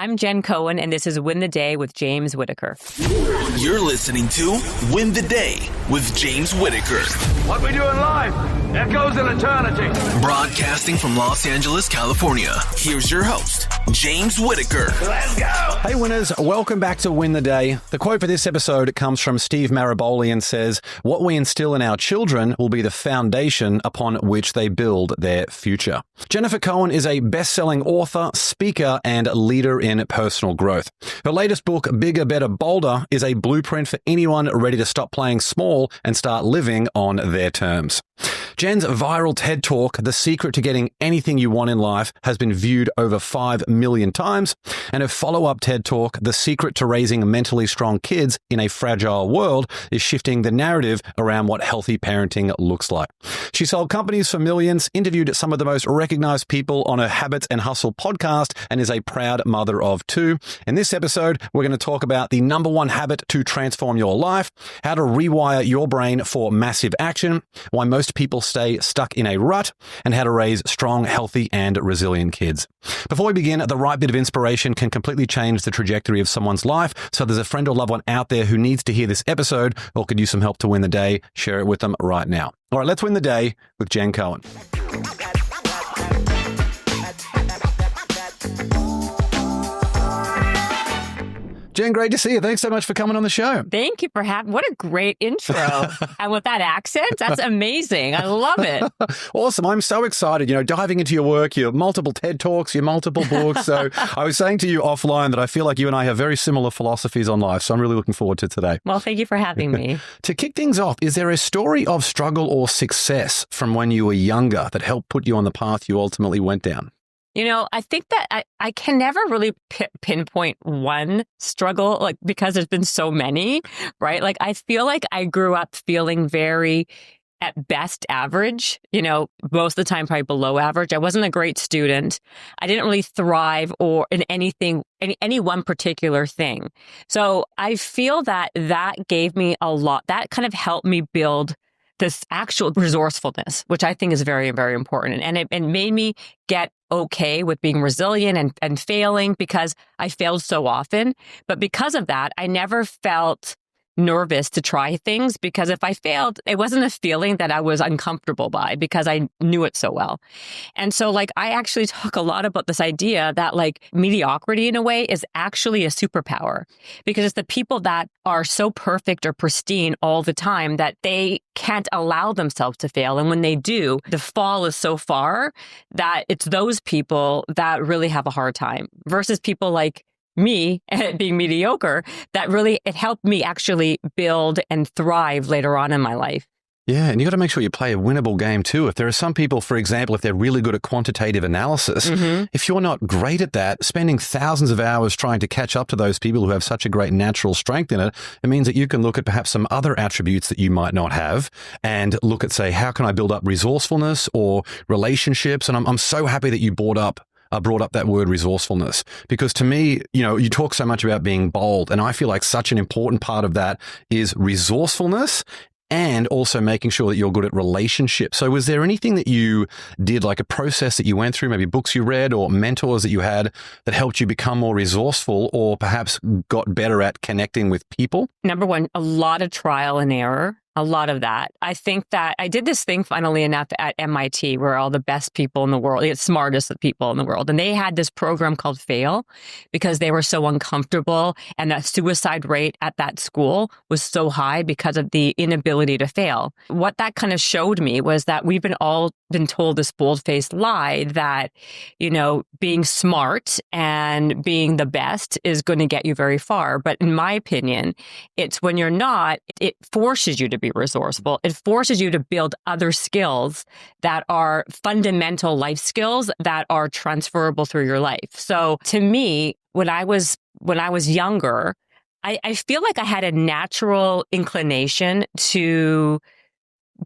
I'm Jen Cohen, and this is Win the Day with James Whittaker. You're listening to Win the Day with James Whittaker. What we do in life echoes in eternity. Broadcasting from Los Angeles, California. Here's your host, James Whittaker. Let's go. Hey winners, welcome back to Win the Day. The quote for this episode comes from Steve Maraboli and says, "What we instill in our children will be the foundation upon which they build their future." Jennifer Cohen is a best-selling author, speaker, and leader in personal growth. Her latest book, Bigger, Better, Bolder, is a blueprint for anyone ready to stop playing small and start living on their terms. Jen's viral TED Talk, The Secret to Getting Anything You Want in Life, has been viewed over 5 million times, and her follow-up TED Talk, The Secret to Raising Mentally Strong Kids in a Fragile World, is shifting the narrative around what healthy parenting looks like. She sold companies for millions, interviewed some of the most recognized people on her Habits and Hustle podcast, and is a proud mother of 2. In this episode, we're going to talk about the number 1 habit to transform your life, how to rewire your brain for massive action, why most people stay stuck in a rut, and how to raise strong, healthy, and resilient kids. Before we begin, the right bit of inspiration can completely change the trajectory of someone's life, so there's a friend or loved one out there who needs to hear this episode or could use some help to win the day. Share it with them right now. All right, let's win the day with Jen Cohen. Jen, great to see you. Thanks so much for coming on the show. Thank you for having What a great intro. And with that accent, that's amazing. I love it. Awesome. I'm so excited, diving into your work, your multiple TED Talks, your multiple books. So I was saying to you offline that I feel like you and I have very similar philosophies on life. So I'm really looking forward to today. Well, thank you for having me. To kick things off, is there a story of struggle or success from when you were younger that helped put you on the path you ultimately went down? I think that I can never really pinpoint one struggle, because there's been so many, right? I feel like I grew up feeling very, at best, average, most of the time probably below average. I wasn't a great student. I didn't really thrive or in any one particular thing. So I feel that gave me a lot. That kind of helped me build this actual resourcefulness, which I think is very, very important. And it made me get okay with being resilient and failing because I failed so often. But because of that, I never felt nervous to try things because if I failed, it wasn't a feeling that I was uncomfortable by because I knew it so well. And so I actually talk a lot about this idea that mediocrity in a way is actually a superpower because it's the people that are so perfect or pristine all the time that they can't allow themselves to fail. And when they do, the fall is so far that it's those people that really have a hard time versus people like me being mediocre, that really, it helped me actually build and thrive later on in my life. Yeah, and you got to make sure you play a winnable game too. If there are some people, for example, if they're really good at quantitative analysis, if you're not great at that, spending thousands of hours trying to catch up to those people who have such a great natural strength in it, it means that you can look at perhaps some other attributes that you might not have and look at, say, how can I build up resourcefulness or relationships? And I'm so happy that you brought up that word resourcefulness, because to me, you talk so much about being bold, and I feel like such an important part of that is resourcefulness and also making sure that you're good at relationships. So was there anything that you did, like a process that you went through, maybe books you read or mentors that you had that helped you become more resourceful or perhaps got better at connecting with people? Number one, a lot of trial and error. A lot of that. I think that I did this thing, funnily enough, at MIT, where all the best people in the world, the smartest people in the world, and they had this program called FAIL because they were so uncomfortable, and the suicide rate at that school was so high because of the inability to fail. What that kind of showed me was that we've all been told this bold-faced lie that, being smart and being the best is going to get you very far. But in my opinion, it's when you're not, it forces you to be resourceful. It forces you to build other skills that are fundamental life skills that are transferable through your life. So to me, when I was younger, I feel like I had a natural inclination to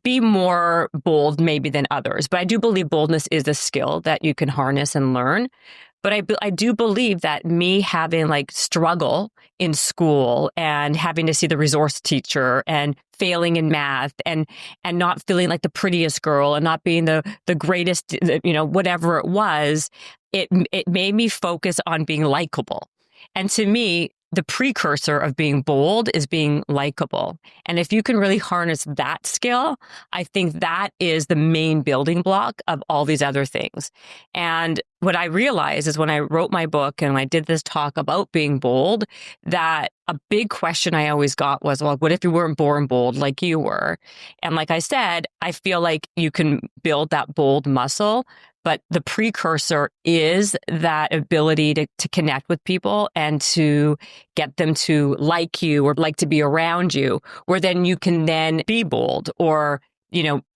be more bold maybe than others. But I do believe boldness is a skill that you can harness and learn. But I do believe that me having like struggle in school and having to see the resource teacher and failing in math and not feeling like the prettiest girl and not being the greatest, whatever it was, it made me focus on being likable. And to me, the precursor of being bold is being likable. And if you can really harness that skill, I think that is the main building block of all these other things. And what I realized is when I wrote my book and I did this talk about being bold, that a big question I always got was, well, what if you weren't born bold like you were? And like I said, I feel like you can build that bold muscle, but the precursor is that ability to connect with people and to get them to like you or like to be around you, where then you can then be bold or,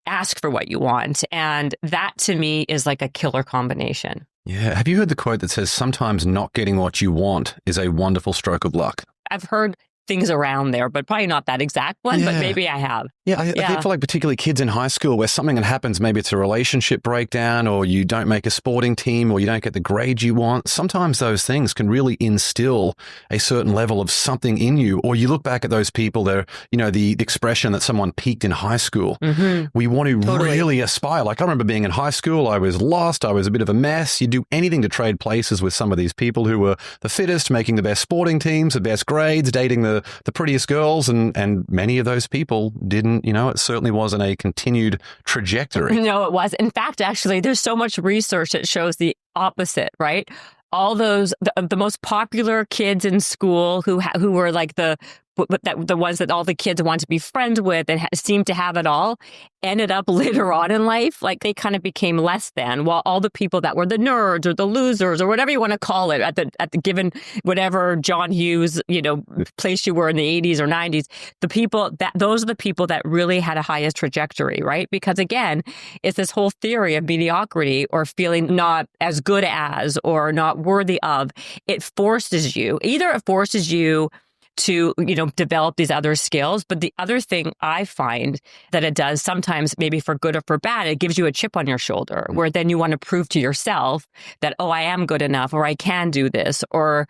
ask for what you want. And that to me is like a killer combination. Yeah. Have you heard the quote that says, sometimes not getting what you want is a wonderful stroke of luck? I've heard things around there, but probably not that exact one, but maybe I have. Yeah, I think for like particularly kids in high school where something that happens, maybe it's a relationship breakdown or you don't make a sporting team or you don't get the grades you want. Sometimes those things can really instill a certain level of something in you. Or you look back at those people there, the expression that someone peaked in high school. Mm-hmm. We want to really aspire. Like I remember being in high school, I was lost. I was a bit of a mess. You do anything to trade places with some of these people who were the fittest, making the best sporting teams, the best grades, dating the prettiest girls, and many of those people didn't, it certainly wasn't a continued trajectory. No, it was. In fact, actually, there's so much research that shows the opposite, right? All those, the most popular kids in school who were like the ones that all the kids wanted to be friends with and seemed to have it all, ended up later on in life, like they kind of became less than, while all the people that were the nerds or the losers or whatever you want to call it at the given, whatever John Hughes, place you were in the 80s or 90s, those are the people that really had a highest trajectory, right? Because again, it's this whole theory of mediocrity or feeling not as good as or not worthy of. It forces you to, develop these other skills. But the other thing I find that it does sometimes, maybe for good or for bad, it gives you a chip on your shoulder where then you want to prove to yourself that, oh, I am good enough, or I can do this, or,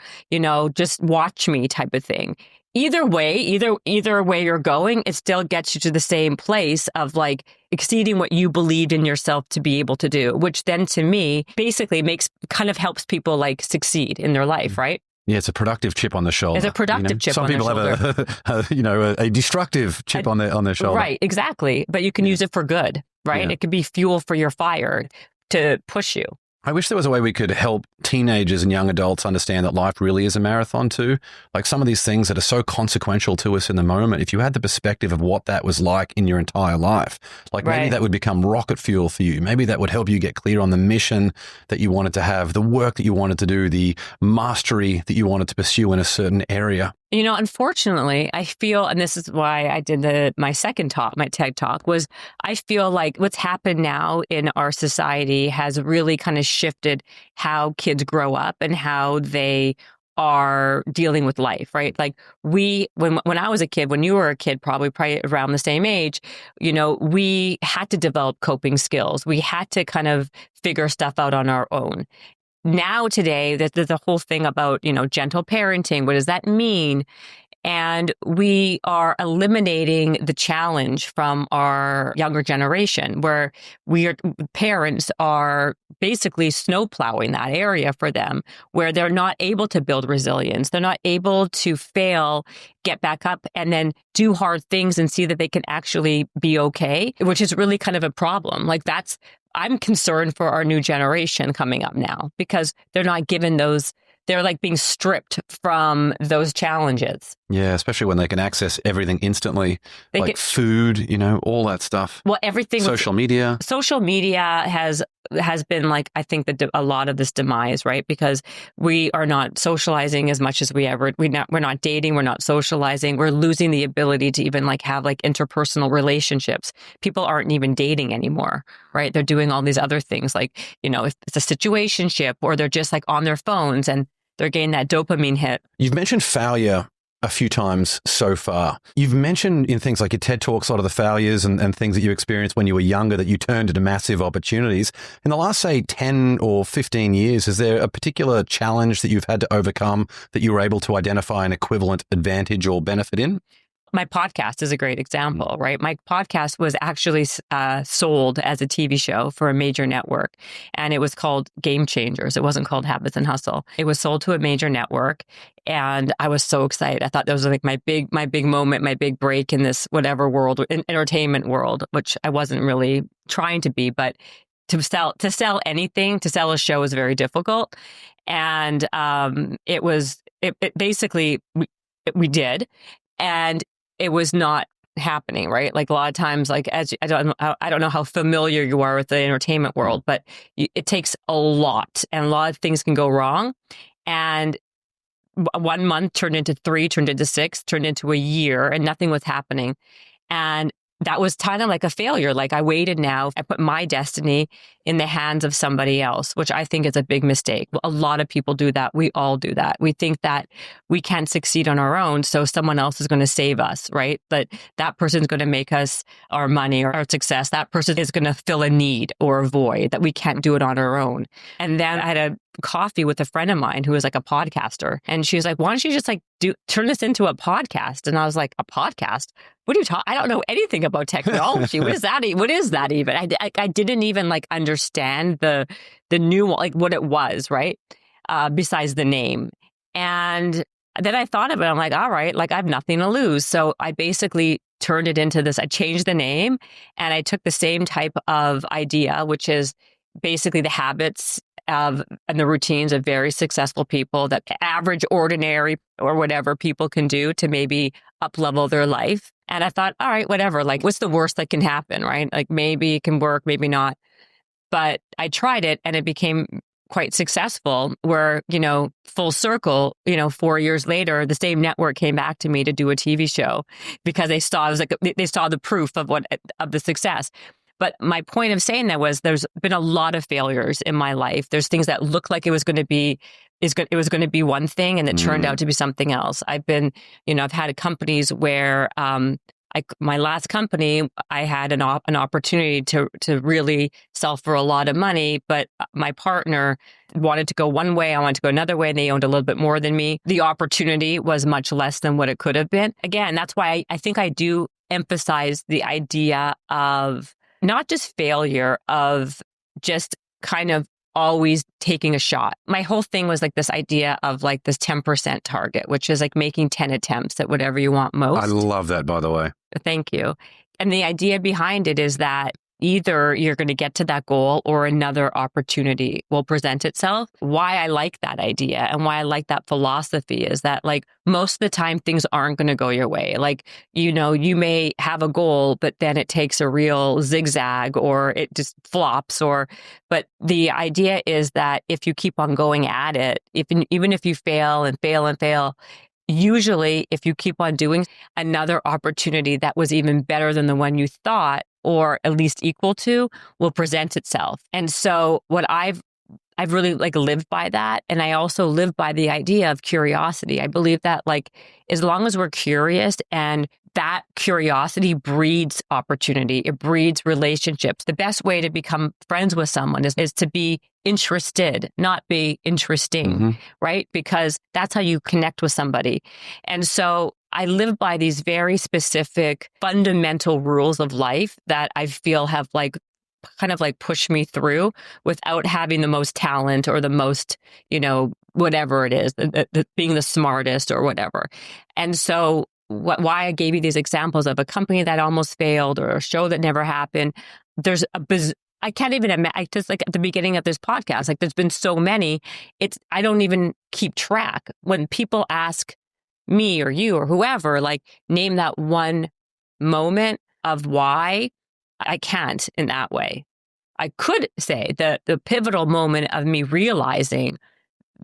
just watch me type of thing. Either way you're going, it still gets you to the same place of like exceeding what you believed in yourself to be able to do, which then to me basically helps people like succeed in their life, right? Yeah, it's a productive chip on the shoulder. It's a productive chip on the shoulder. Some people have a destructive chip on their shoulder. Right, exactly. But you can use it for good, right? Yeah. It could be fuel for your fire to push you. I wish there was a way we could help teenagers and young adults understand that life really is a marathon too. Like some of these things that are so consequential to us in the moment, if you had the perspective of what that was like in your entire life, like maybe that would become rocket fuel for you. Maybe that would help you get clear on the mission that you wanted to have, the work that you wanted to do, the mastery that you wanted to pursue in a certain area. Unfortunately, I feel, and this is why I did my second talk, my TED Talk, was I feel like what's happened now in our society has really kind of shifted how kids grow up and how they are dealing with life, right? Like when I was a kid, when you were a kid, probably around the same age, we had to develop coping skills. We had to kind of figure stuff out on our own. Now today, there's a whole thing about, gentle parenting. What does that mean? And we are eliminating the challenge from our younger generation, where parents are basically snowplowing that area for them, where they're not able to build resilience. They're not able to fail, get back up, and then do hard things and see that they can actually be okay, which is really kind of a problem. I'm concerned for our new generation coming up now because they're not given they're like being stripped from those challenges. Yeah, especially when they can access everything instantly, food, all that stuff. Well, everything. Social media. Social media has been I think a lot of this demise, right? Because we are not socializing as much as we're not dating, we're not socializing, we're losing the ability to even have interpersonal relationships. People aren't even dating anymore, right? They're doing all these other things if it's a situationship or they're just on their phones and they're getting that dopamine hit. You've mentioned failure a few times so far. You've mentioned in things like your TED Talks, a lot of the failures and things that you experienced when you were younger that you turned into massive opportunities. In the last, say, 10 or 15 years, is there a particular challenge that you've had to overcome that you were able to identify an equivalent advantage or benefit in? My podcast is a great example, right? My podcast was actually sold as a TV show for a major network, and it was called Game Changers. It wasn't called Habits and Hustle. It was sold to a major network, and I was so excited. I thought that was like my big moment, my big break in this whatever world, entertainment world, which I wasn't really trying to be, but to sell anything, to sell a show is very difficult, and it basically we did, and it was not happening, right? Like a lot of times, like I don't know how familiar you are with the entertainment world, but it takes a lot, and a lot of things can go wrong. And 1 month turned into 3, turned into 6, turned into a year, and nothing was happening. And that was kind of like a failure. Like I waited now. I put my destiny in the hands of somebody else, which I think is a big mistake. A lot of people do that. We all do that. We think that we can't succeed on our own, so someone else is going to save us, right? That person's going to make us our money or our success. That person is going to fill a need or a void, that we can't do it on our own. And then I had a coffee with a friend of mine who was like a podcaster. And she was like, why don't you just like turn this into a podcast? And I was like, a podcast? What are you talking? I don't know anything about technology. What is that? What is that even? I didn't even like understand the new, like what it was, right? Besides the name. And then I thought of it. I'm like, all right, like I have nothing to lose. So I basically turned it into this. I changed the name, and I took the same type of idea, which is basically the habits and the routines of very successful people, that average, ordinary, or whatever people can do to maybe up-level their life. And I thought, all right, whatever, like what's the worst that can happen, right? Like maybe it can work, maybe not. But I tried it, and it became quite successful, where, full circle, 4 years later, the same network came back to me to do a TV show because they saw, they saw the proof of the success. But my point of saying that was there's been a lot of failures in my life. There's things that looked like it was going to be one thing, and it turned out to be something else. I've been, I've had companies where my last company, I had an opportunity to really sell for a lot of money, but my partner wanted to go one way, I wanted to go another way, and they owned a little bit more than me. The opportunity was much less than what it could have been. Again, that's why I think I do emphasize the idea of not just failure, of just kind of always taking a shot. My whole thing was like this idea of like this 10% target, which is like making 10 attempts at whatever you want most. I love that, by the way. Thank you. And the idea behind it is that either you're going to get to that goal or another opportunity will present itself. Why I like that idea and why I like that philosophy is that like most of the time things aren't going to go your way. Like, you may have a goal, but then it takes a real zigzag or it just flops but the idea is that if you keep on going at it, even if you fail and fail and fail, usually if you keep on doing, another opportunity that was even better than the one you thought, or at least equal to, will present itself. And so what I've really like lived by that. And I also live by the idea of curiosity. I believe that like, as long as we're curious, and that curiosity breeds opportunity, it breeds relationships. The best way to become friends with someone is to be interested, not be interesting, right? Because that's how you connect with somebody. And so I live by these very specific fundamental rules of life that I feel have like kind of like pushed me through without having the most talent or the most, whatever it is, being the smartest or whatever. And so why I gave you these examples of a company that almost failed or a show that never happened. I can't even imagine, just like at the beginning of this podcast, like there's been so many, I don't even keep track. When people ask me or you or whoever, like name that one moment of why, I can't in that way. I could say the pivotal moment of me realizing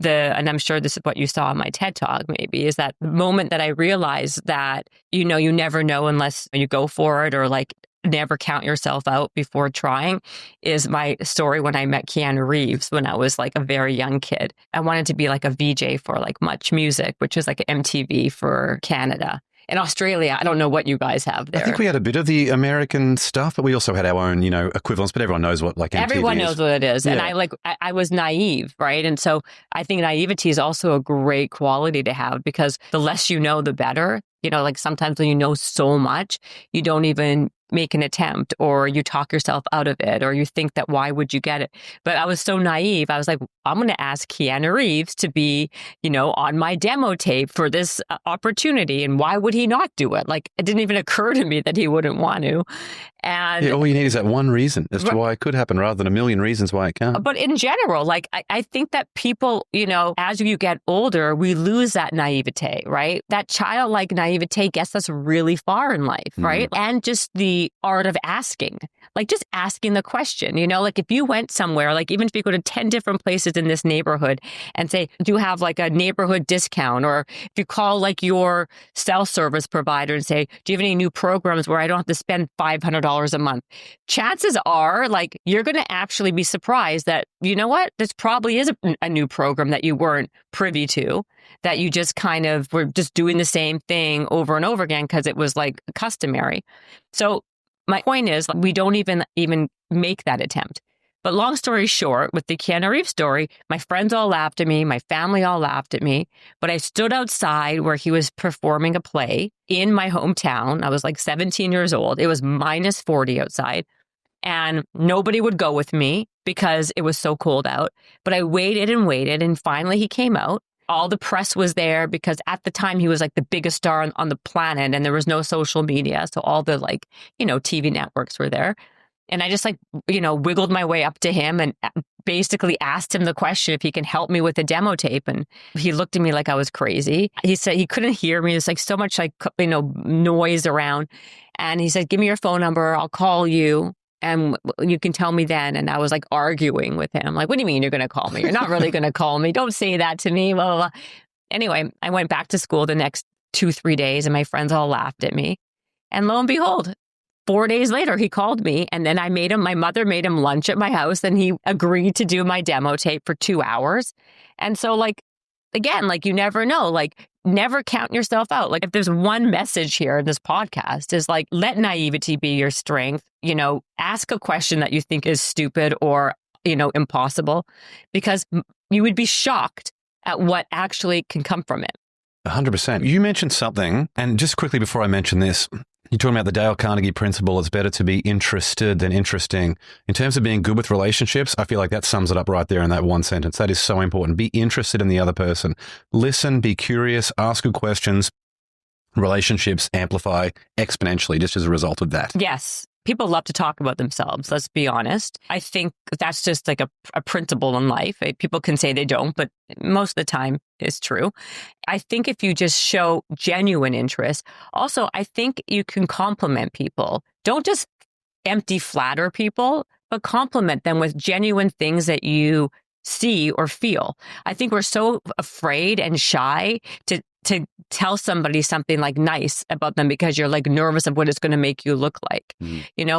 and I'm sure this is what you saw in my TED Talk maybe, is that the moment that I realized that, you never know unless you go for it, or like never count yourself out before trying is my story when I met Keanu Reeves when I was like a very young kid. I wanted to be like a VJ for like Much Music, which is like MTV for Canada. In Australia, I don't know what you guys have there. I think we had a bit of the American stuff, but we also had our own, equivalents. But everyone knows what like MTV Everyone is. knows what it is. Yeah. And I was naive, right? And so I think naivety is also a great quality to have because the less you know, the better. Like sometimes when you know so much, you don't even make an attempt or you talk yourself out of it or you think that why would you get it? But I was so naive. I was like, I'm going to ask Keanu Reeves to be, on my demo tape for this opportunity. And why would he not do it? Like it didn't even occur to me that he wouldn't want to. And all you need is that one reason as to why it could happen rather than a million reasons why it can't. But in general, like I think that people, as you get older, we lose that naivete, right? That childlike naivete gets us really far in life, right? And just the art of asking, like just asking the question, like if you went somewhere, like even if you go to 10 different places in this neighborhood and say, do you have like a neighborhood discount? Or if you call like your cell service provider and say, do you have any new programs where I don't have to spend $500 a month? Chances are like you're going to actually be surprised that, this probably is a new program that you weren't privy to, that you just kind of were just doing the same thing over and over again because it was like customary. So my point is we don't even make that attempt. But long story short, with the Keanu Reeves story, my friends all laughed at me. My family all laughed at me. But I stood outside where he was performing a play in my hometown. I was like 17 years old. It was minus 40 outside. And nobody would go with me because it was so cold out. But I waited and waited. And finally he came out. All the press was there because at the time he was like the biggest star on the planet and there was no social media. So all the TV networks were there. And I just wiggled my way up to him and basically asked him the question if he can help me with the demo tape. And he looked at me like I was crazy. He said he couldn't hear me. There's like so much noise around. And he said, give me your phone number. I'll call you. And you can tell me then. And I was like arguing with him. Like, what do you mean you're going to call me? You're not really going to call me. Don't say that to me. Blah, blah, blah. Anyway, I went back to school the next 2-3 days and my friends all laughed at me. And lo and behold, 4 days later, he called me. And then my mother made him lunch at my house and he agreed to do my demo tape for 2 hours. And so again, you never know, never count yourself out. Like if there's one message here in this podcast is let naivety be your strength, ask a question that you think is stupid or, impossible, because you would be shocked at what actually can come from it. 100%. You mentioned something, and just quickly before I mention this, you're talking about the Dale Carnegie principle. It's better to be interested than interesting. In terms of being good with relationships, I feel like that sums it up right there in that one sentence. That is so important. Be interested in the other person. Listen, be curious, ask good questions. Relationships amplify exponentially just as a result of that. Yes. People love to talk about themselves. Let's be honest. I think that's just like a principle in life. People can say they don't, but most of the time it's true. I think if you just show genuine interest, also, I think you can compliment people. Don't just empty flatter people, but compliment them with genuine things that you see or feel. I think we're so afraid and shy to tell somebody something nice about them because you're nervous of what it's going to make you look like,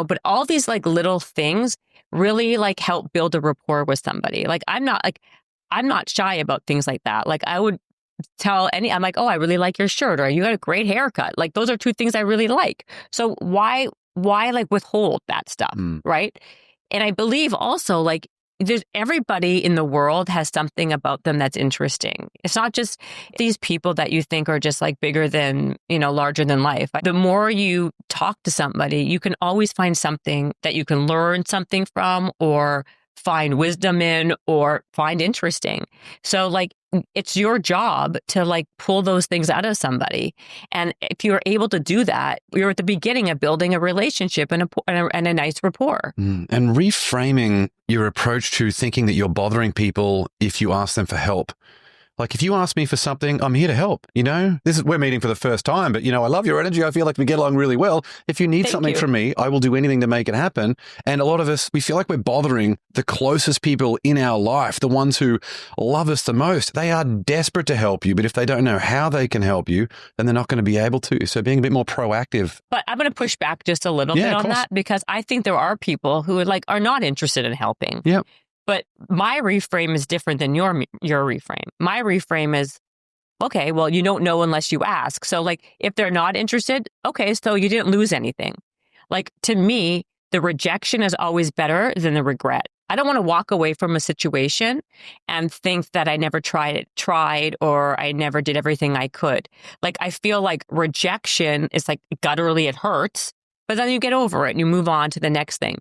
but all these little things really help build a rapport with somebody. I'm not shy about things like that. I would tell I'm like, oh, I really like your shirt, or you got a great haircut. Those are two things I really like. So why withhold that stuff? Right. And I believe also there's everybody in the world has something about them that's interesting. It's not just these people that you think are just bigger than, larger than life. The more you talk to somebody, you can always find something that you can learn something from or find wisdom in or find interesting. So it's your job to pull those things out of somebody. And if you're able to do that, you're at the beginning of building a relationship and a nice rapport. And reframing your approach to thinking that you're bothering people if you ask them for help. Like if you ask me for something, I'm here to help. We're meeting for the first time, but I love your energy. I feel like we get along really well. If you need something from me, I will do anything to make it happen. And a lot of us, we feel like we're bothering the closest people in our life, the ones who love us the most. They are desperate to help you, but if they don't know how they can help you, then they're not going to be able to. So being a bit more proactive. But I'm going to push back just a little bit on that, because I think there are people who are not interested in helping. Yeah. But my reframe is different than your reframe. My reframe is, okay, well, you don't know unless you ask. So if they're not interested, okay, so you didn't lose anything. To me, the rejection is always better than the regret. I don't want to walk away from a situation and think that I never tried or I never did everything I could. I feel like rejection is gutturally, it hurts, but then you get over it and you move on to the next thing.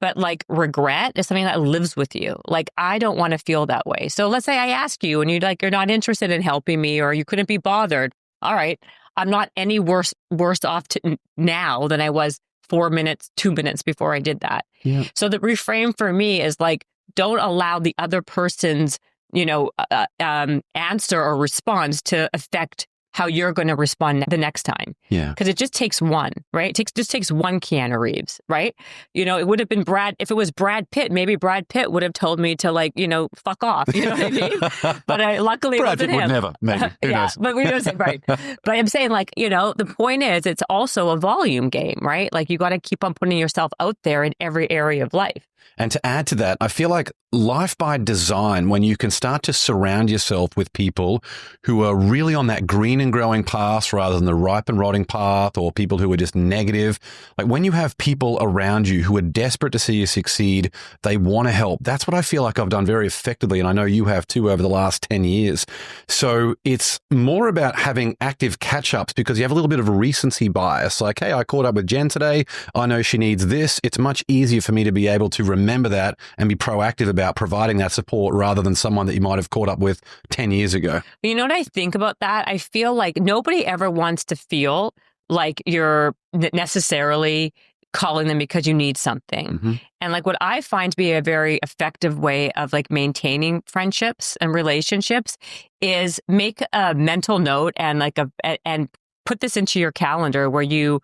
But regret is something that lives with you. I don't want to feel that way. So let's say I ask you and you're not interested in helping me or you couldn't be bothered. All right. I'm not any worse off now than I was 4 minutes, 2 minutes before I did that. Yeah. So the reframe for me is don't allow the other person's, answer or response to affect how you're going to respond the next time. Yeah. Because it just takes one, right? It just takes one Keanu Reeves, right? It would have been if it was Brad Pitt, maybe Brad Pitt would have told me to fuck off. You know what I mean? But luckily Brad it wasn't Pitt would him. never, maybe. Who knows? But we don't say, right. But I'm saying the point is it's also a volume game, right? You got to keep on putting yourself out there in every area of life. And to add to that, I feel like life by design, when you can start to surround yourself with people who are really on that green and growing path rather than the ripe and rotting path, or people who are just negative. When you have people around you who are desperate to see you succeed, they want to help. That's what I feel like I've done very effectively. And I know you have too over the last 10 years. So it's more about having active catch-ups because you have a little bit of a recency bias. Hey, I caught up with Jen today. I know she needs this. It's much easier for me to be able to remember that and be proactive about providing that support rather than someone that you might have caught up with 10 years ago. You know what I think about that? I feel like nobody ever wants to feel like you're necessarily calling them because you need something. Mm-hmm. And what I find to be a very effective way of maintaining friendships and relationships is make a mental note and and put this into your calendar where you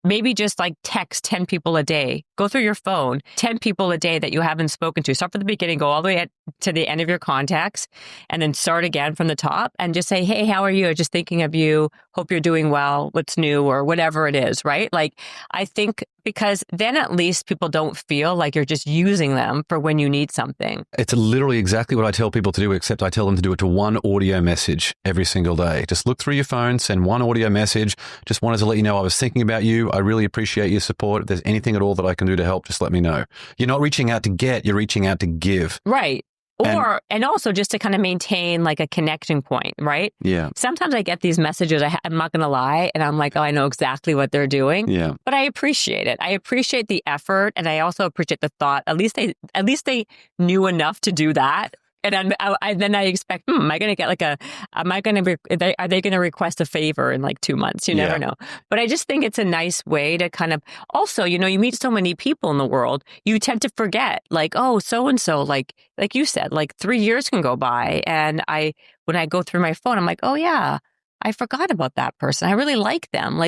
maybe just text 10 people a day. Go through your phone, 10 people a day that you haven't spoken to. Start from the beginning, go all the way to the end of your contacts, and then start again from the top and just say, hey, how are you? Just thinking of you. Hope you're doing well. What's new? Or whatever it is, right? I think because then at least people don't feel like you're just using them for when you need something. It's literally exactly what I tell people to do, except I tell them to do it to one audio message every single day. Just look through your phone, send one audio message. Just wanted to let you know I was thinking about you. I really appreciate your support. If there's anything at all that I can do to help, just let me know. You're not reaching out to get, you're reaching out to give. Right. And also just to kind of maintain a connecting point, right? Yeah. Sometimes I get these messages, I'm not going to lie, and I'm I know exactly what they're doing. Yeah. But I appreciate it. I appreciate the effort, and I also appreciate the thought. At least they knew enough to do that. And then I expect, am I going to get are they going to request a favor in 2 months? You never know. But I just think it's a nice way to kind of, also, you meet so many people in the world, you tend to forget, oh, so-and-so, like you said, 3 years can go by. And when I go through my phone, I'm oh yeah, I forgot about that person. I really like them.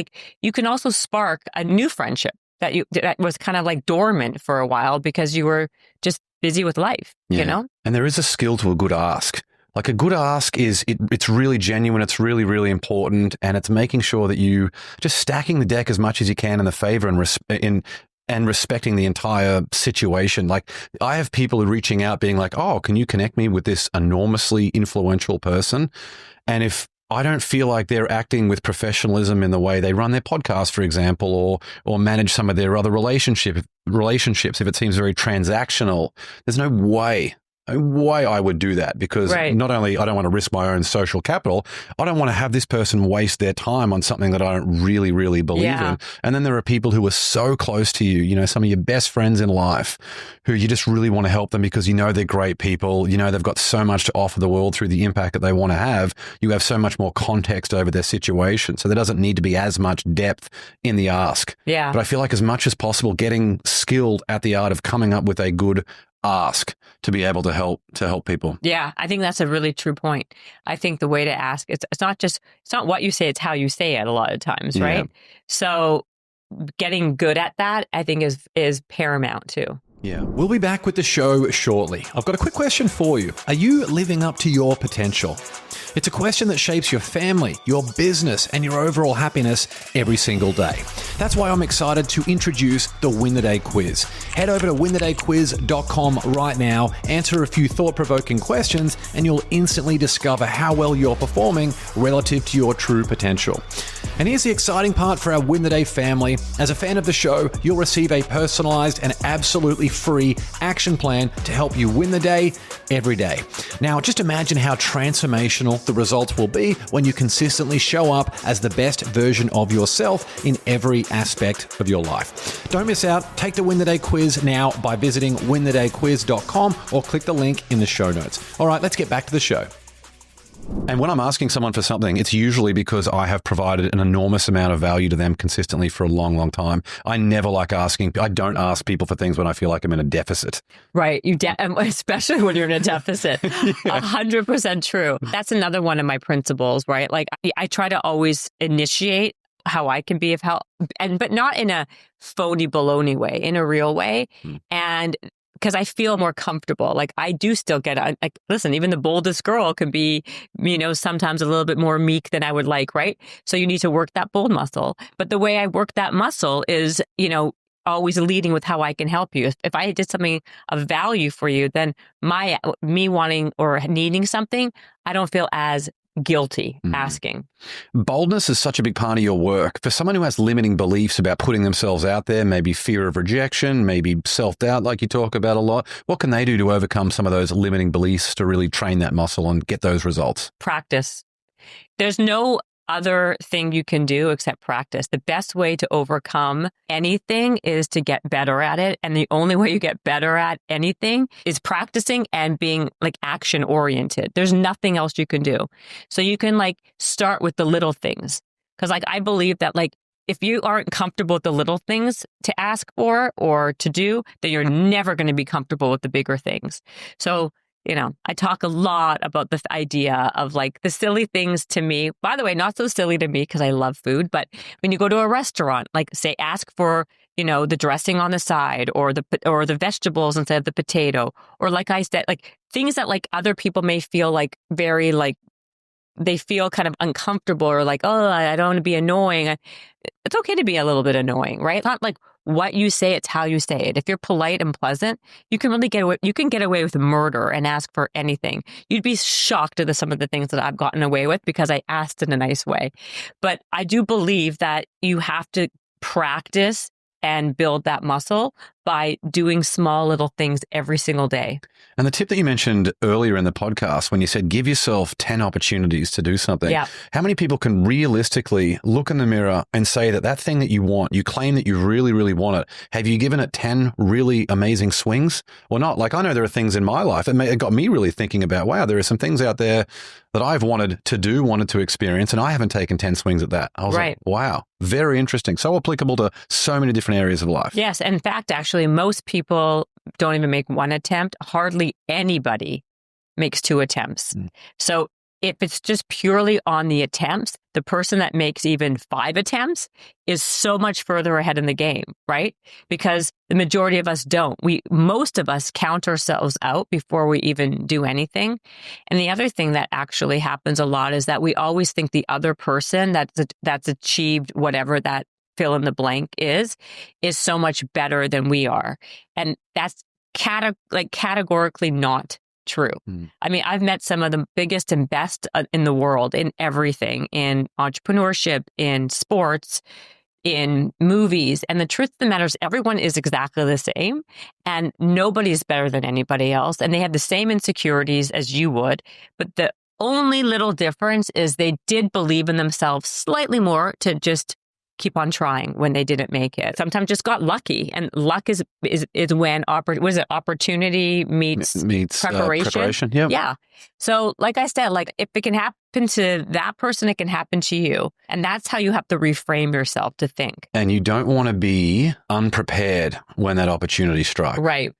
You can also spark a new friendship that was kind of dormant for a while because you were just busy with life, you know? And there is a skill to a good ask. A good ask is, it's really genuine, it's really, really important, and it's making sure that you just stacking the deck as much as you can in the favor and respecting the entire situation. I have people reaching out being oh, can you connect me with this enormously influential person? And if I don't feel like they're acting with professionalism in the way they run their podcast, for example, or manage some of their other relationships, if it seems very transactional, there's no way I would do that, because not only I don't want to risk my own social capital, I don't want to have this person waste their time on something that I don't really, really believe in. And then there are people who are so close to you, some of your best friends in life, who you just really want to help them because they're great people. They've got so much to offer the world through the impact that they want to have. You have so much more context over their situation. So there doesn't need to be as much depth in the ask. Yeah. But I feel like as much as possible, getting skilled at the art of coming up with a good ask to be able to help people. Yeah, I think that's a really true point. I think the way to ask, it's not what you say, it's how you say it a lot of times, right? Yeah. So getting good at that, I think is paramount too. Yeah. We'll be back with the show shortly. I've got a quick question for you. Are you living up to your potential? It's a question that shapes your family, your business, and your overall happiness every single day. That's why I'm excited to introduce the Win the Day quiz. Head over to winthedayquiz.com right now, answer a few thought-provoking questions, and you'll instantly discover how well you're performing relative to your true potential. And here's the exciting part for our Win the Day family. As a fan of the show, you'll receive a personalized and absolutely free action plan to help you win the day every day. Now, just imagine how transformational the results will be when you consistently show up as the best version of yourself in every aspect of your life. Don't miss out. Take the Win the Day quiz now by visiting winthedayquiz.com or click the link in the show notes. All right, let's get back to the show. And when I'm asking someone for something, it's usually because I have provided an enormous amount of value to them consistently for a long, long time. I never like asking. I don't ask people for things when I feel like I'm in a deficit. Right. Especially when you're in a deficit. 100% true. That's another one of my principles, right? Like I try to always initiate how I can be of help, but not in a phony baloney way, in a real way. And because I feel more comfortable. Like I do still get, listen, even the boldest girl can be, sometimes a little bit more meek than I would like, right? So you need to work that bold muscle. But the way I work that muscle is, always leading with how I can help you. If I did something of value for you, then me wanting or needing something, I don't feel as guilty asking. Boldness is such a big part of your work. For someone who has limiting beliefs about putting themselves out there, maybe fear of rejection, maybe self-doubt like you talk about a lot, what can they do to overcome some of those limiting beliefs to really train that muscle and get those results? Practice. There's no other thing you can do except practice. The best way to overcome anything is to get better at it. And the only way you get better at anything is practicing and being action oriented. There's nothing else you can do. So you can start with the little things. Because I believe that if you aren't comfortable with the little things to ask for or to do, then you're never going to be comfortable with the bigger things. So I talk a lot about the idea of the silly things to me. By the way, not so silly to me because I love food. But when you go to a restaurant, say, ask for, the dressing on the side or the vegetables instead of the potato. Or like I said, things that other people may feel very they feel kind of uncomfortable or oh, I don't want to be annoying. It's okay to be a little bit annoying, right? It's not what you say, it's how you say it. If you're polite and pleasant, you can really get away with murder and ask for anything. You'd be shocked at some of the things that I've gotten away with because I asked in a nice way. But I do believe that you have to practice and build that muscle by doing small little things every single day. And the tip that you mentioned earlier in the podcast, when you said give yourself 10 opportunities to do something, how many people can realistically look in the mirror and say that thing that you want, you claim that you really, really want it, have you given it 10 really amazing swings or not? I know there are things in my life that it got me really thinking about, wow, there are some things out there that I've wanted to do, wanted to experience, and I haven't taken 10 swings at that. I was like, wow, very interesting. So applicable to so many different areas of life. Yes. In fact, actually, most people don't even make one attempt. Hardly anybody makes 2 attempts. So if it's just purely on the attempts, the person that makes even 5 attempts is so much further ahead in the game, right? Because the majority of us don't. Most of us count ourselves out before we even do anything. And the other thing that actually happens a lot is that we always think the other person that's achieved whatever that fill in the blank is so much better than we are. And that's categorically not true. I mean, I've met some of the biggest and best in the world in everything, in entrepreneurship, in sports, in movies. And the truth of the matter is everyone is exactly the same and nobody's better than anybody else. And they have the same insecurities as you would. But the only little difference is they did believe in themselves slightly more to just keep on trying when they didn't make it. Sometimes just got lucky, and luck is when opportunity meets preparation. Yeah. So, like I said, if it can happen to that person, it can happen to you, and that's how you have to reframe yourself to think. And you don't want to be unprepared when that opportunity strikes. Right.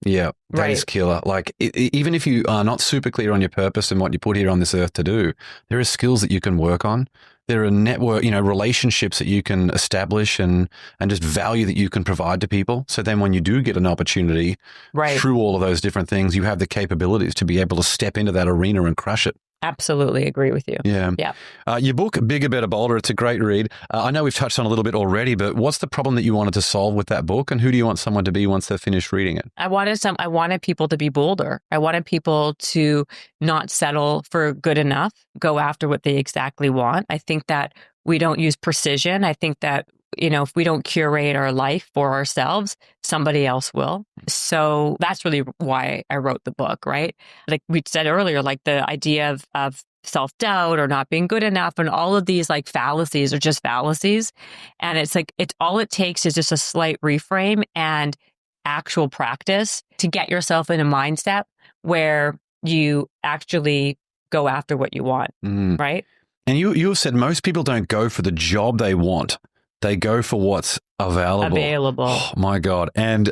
Yeah, that is Right. killer. Like, even if you are not super clear on your purpose and what you put here on this earth to do, there are skills that you can work on. There are network, relationships that you can establish and just value that you can provide to people. So then when you do get an opportunity Right. through all of those different things, you have the capabilities to be able to step into that arena and crush it. Absolutely agree with you. Yeah. Yeah. Your book, Bigger, Better, Bolder, it's a great read. I know we've touched on a little bit already, but what's the problem that you wanted to solve with that book, and who do you want someone to be once they've finished reading it? I wanted people to be bolder. I wanted people to not settle for good enough, go after what they exactly want. I think that we don't use precision. I think that, if we don't curate our life for ourselves, somebody else will. So that's really why I wrote the book, right? Like we said earlier, like the idea of self-doubt or not being good enough and all of these like fallacies are just fallacies. And it's like, all it takes is just a slight reframe and actual practice to get yourself in a mindset where you actually go after what you want, right? And you have said most people don't go for the job they want. They go for what's available. Oh, my God. And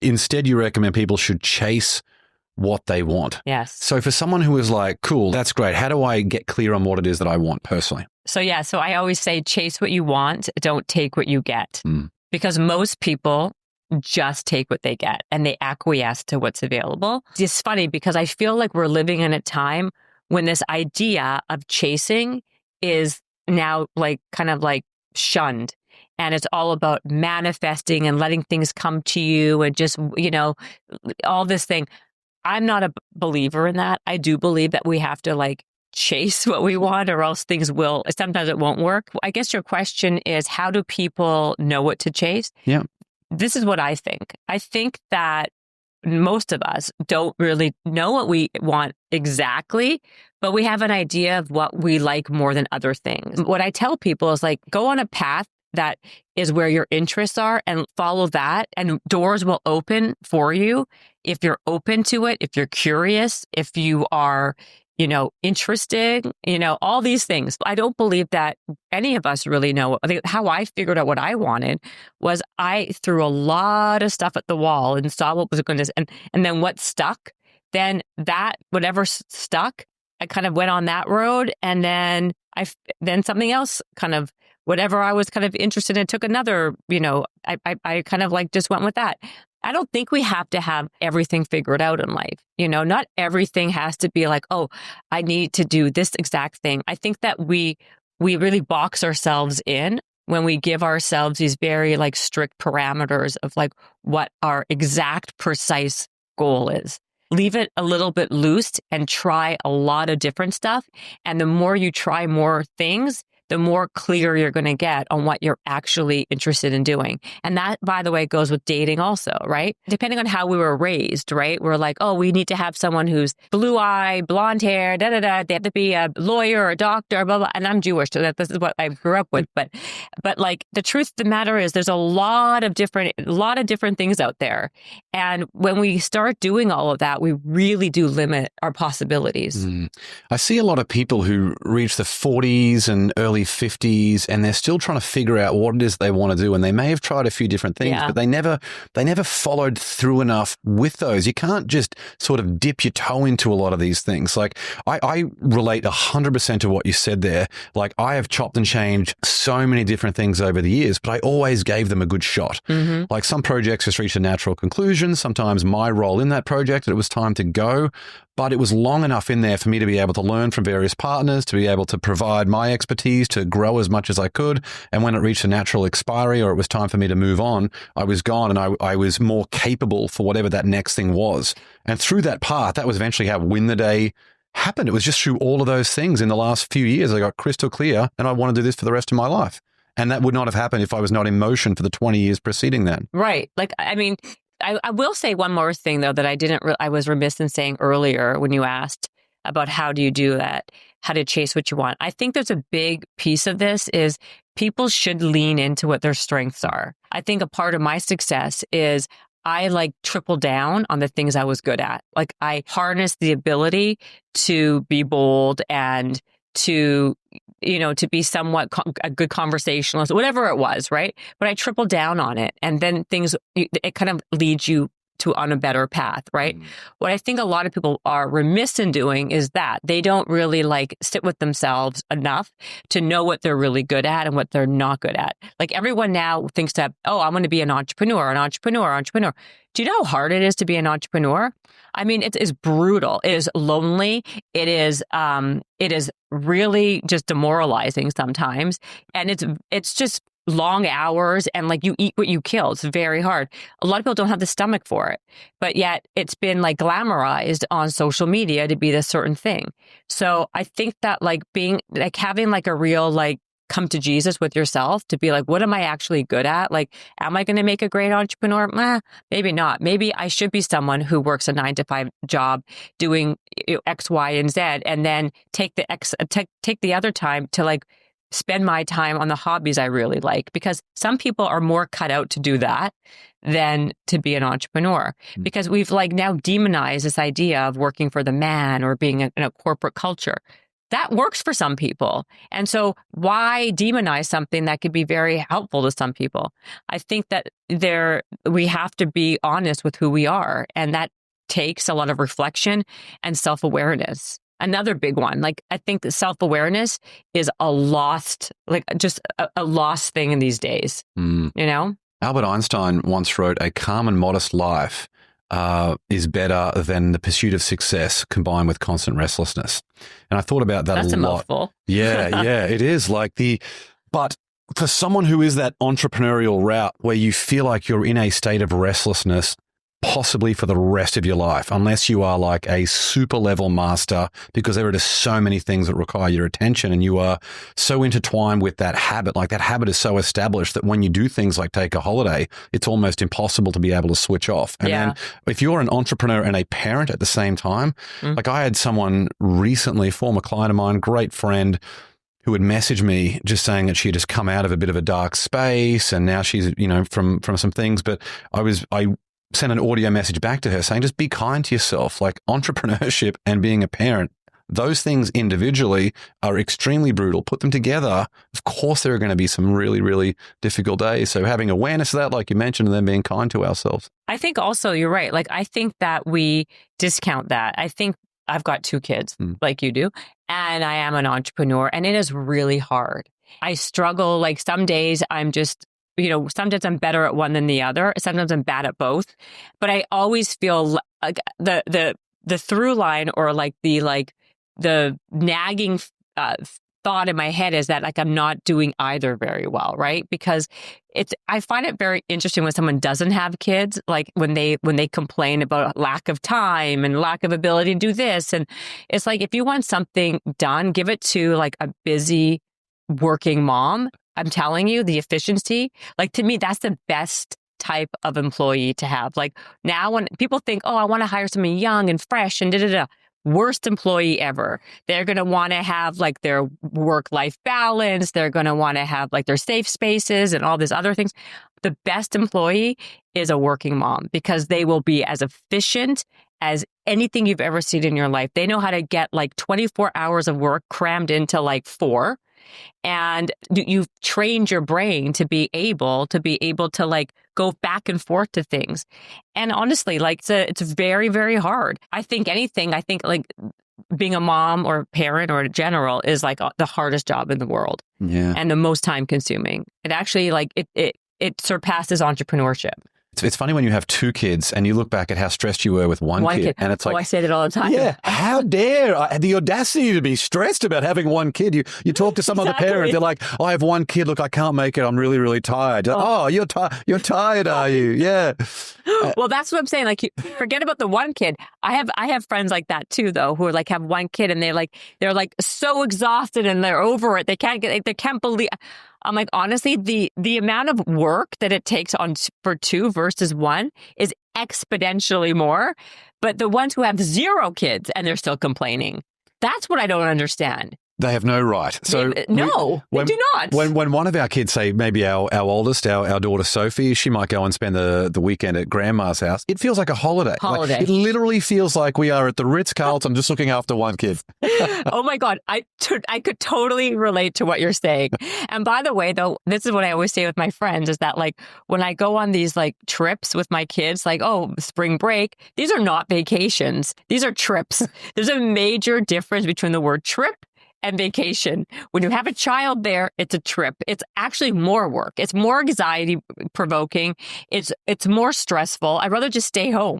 instead, you recommend people should chase what they want. Yes. So for someone who is like, cool, that's great. How do I get clear on what it is that I want personally? So I always say chase what you want. Don't take what you get. Because most people just take what they get and they acquiesce to what's available. It's funny because I feel like we're living in a time when this idea of chasing is now like kind of like shunned. And it's all about manifesting and letting things come to you and just, all this thing. I'm not a believer in that. I do believe that we have to like chase what we want or else sometimes it won't work. I guess your question is, how do people know what to chase? Yeah. This is what I think. I think that most of us don't really know what we want exactly, but we have an idea of what we like more than other things. What I tell people is like, go on a path that is where your interests are and follow that, and doors will open for you if you're open to it, if you're curious, if you are, interested, all these things. I don't believe that any of us really know. I think how I figured out what I wanted was I threw a lot of stuff at the wall and saw what was going to, and then what stuck, then that, whatever stuck, I kind of went on that road. And then then something else kind of, whatever I was kind of interested in, took another, I kind of like just went with that. I don't think we have to have everything figured out in life. Not everything has to be like, oh, I need to do this exact thing. I think that we really box ourselves in when we give ourselves these very like strict parameters of like what our exact precise goal is. Leave it a little bit loose and try a lot of different stuff. And the more you try more things, the more clear you're going to get on what you're actually interested in doing. And that, by the way, goes with dating also, right? Depending on how we were raised, right? We're like, oh, we need to have someone who's blue-eyed, blonde hair, da-da-da. They have to be a lawyer or a doctor, blah, blah. And I'm Jewish, so this is what I grew up with. But like the truth of the matter is there's a lot of different things out there. And when we start doing all of that, we really do limit our possibilities. I see a lot of people who reach the 40s and early 50s and they're still trying to figure out what it is they want to do, and they may have tried a few different things, but they never followed through enough with those. You can't just sort of dip your toe into a lot of these things. Like I relate 100% to what you said there. Like I have chopped and changed so many different things over the years, but I always gave them a good shot. Like some projects just reached a natural conclusion. Sometimes my role in that project, it was time to go. But it was long enough in there for me to be able to learn from various partners, to be able to provide my expertise, to grow as much as I could. And when it reached a natural expiry or it was time for me to move on, I was gone and I was more capable for whatever that next thing was. And through that path, that was eventually how Win the Day happened. It was just through all of those things in the last few years, I got crystal clear and I want to do this for the rest of my life. And that would not have happened if I was not in motion for the 20 years preceding that. Right. Like, I mean, I will say one more thing, though, that I was remiss in saying earlier when you asked about how do you do that, how to chase what you want. I think there's a big piece of this is people should lean into what their strengths are. I think a part of my success is I like triple down on the things I was good at. Like I harnessed the ability to be bold and to be somewhat a good conversationalist, whatever it was, right? But I tripled down on it. And then it kind of leads you on a better path, right? What I think a lot of people are remiss in doing is that they don't really like sit with themselves enough to know what they're really good at and what they're not good at. Like everyone now thinks that, oh, I'm going to be an entrepreneur. Do you know how hard it is to be an entrepreneur? I mean, it is brutal. It is lonely. It is really just demoralizing sometimes. And it's just long hours and like you eat what you kill. It's very hard. A lot of people don't have the stomach for it, but yet it's been like glamorized on social media to be this certain thing. So I think that like being like having like a real like come to Jesus with yourself to be like, what am I actually good at? Like, am I going to make a great entrepreneur? Maybe not. Maybe I should be someone who works a 9-to-5 job doing X, Y, and Z, and then take the other time to like spend my time on the hobbies I really like, because some people are more cut out to do that than to be an entrepreneur, because we've like now demonized this idea of working for the man or being in a corporate culture. That works for some people. And so why demonize something that could be very helpful to some people? I think that we have to be honest with who we are. And that takes a lot of reflection and self-awareness. Another big one, like I think self-awareness is a lost thing in these days, you know? Albert Einstein once wrote, "A calm and modest life is better than the pursuit of success combined with constant restlessness." And I thought about that a lot. That's a mouthful. Yeah, it is but for someone who is that entrepreneurial route where you feel like you're in a state of restlessness, possibly for the rest of your life, unless you are like a super level master, because there are just so many things that require your attention and you are so intertwined with that habit. Like that habit is so established that when you do things like take a holiday, it's almost impossible to be able to switch off. And then if you're an entrepreneur and a parent at the same time, like I had someone recently, former client of mine, great friend, who would message me just saying that she had just come out of a bit of a dark space and now she's, from some things, but I sent an audio message back to her saying, just be kind to yourself. Like entrepreneurship and being a parent, those things individually are extremely brutal. Put them together, of course, there are going to be some really, really difficult days. So having awareness of that, like you mentioned, and then being kind to ourselves. I think also you're right. Like, I think that we discount that. I think I've got 2 kids like you do, and I am an entrepreneur, and it is really hard. I struggle. Like some days I'm just, sometimes I'm better at one than the other. Sometimes I'm bad at both. But I always feel like the through line or like the nagging thought in my head is that like I'm not doing either very well, right? Because I find it very interesting when someone doesn't have kids, like when they complain about lack of time and lack of ability to do this. And it's like, if you want something done, give it to like a busy working mom. I'm telling you, the efficiency, like to me, that's the best type of employee to have. Like now when people think, oh, I want to hire someone young and fresh and worst employee ever. They're going to want to have like their work-life balance. They're going to want to have like their safe spaces and all these other things. The best employee is a working mom because they will be as efficient as anything you've ever seen in your life. They know how to get like 24 hours of work crammed into like 4. And you've trained your brain to be able to like go back and forth to things. And honestly, like it's very, very hard. I think like being a mom or a parent or a general is like the hardest job in the world. Yeah. And the most time consuming. It actually like it surpasses entrepreneurship. It's funny when you have 2 kids and you look back at how stressed you were with one kid. And it's like, I say that all the time. Yeah, how dare the audacity to be stressed about having one kid. You talk to some other parent, they're like, I have one kid, look, I can't make it, I'm really, really tired. You're tired, are you? Yeah. Well, that's what I'm saying. Like, forget about the one kid. I have friends like that too, though, who are like have one kid and they're like so exhausted and they're over it. They can't believe. I'm like, honestly, the amount of work that it takes for 2 versus 1 is exponentially more. But the ones who have 0 kids and they're still complaining, that's what I don't understand. They have no right. So they do not. When one of our kids, say maybe our oldest, our daughter Sophie, she might go and spend the weekend at grandma's house. It feels like a holiday. Like, it literally feels like we are at the Ritz-Carlton just looking after one kid. Oh my God. I could totally relate to what you're saying. And by the way, though, this is what I always say with my friends is that like when I go on these like trips with my kids, like, oh, spring break, these are not vacations. These are trips. There's a major difference between the word trip and vacation. When you have a child there, it's a trip. It's actually more work. It's more anxiety provoking. It's more stressful. I'd rather just stay home.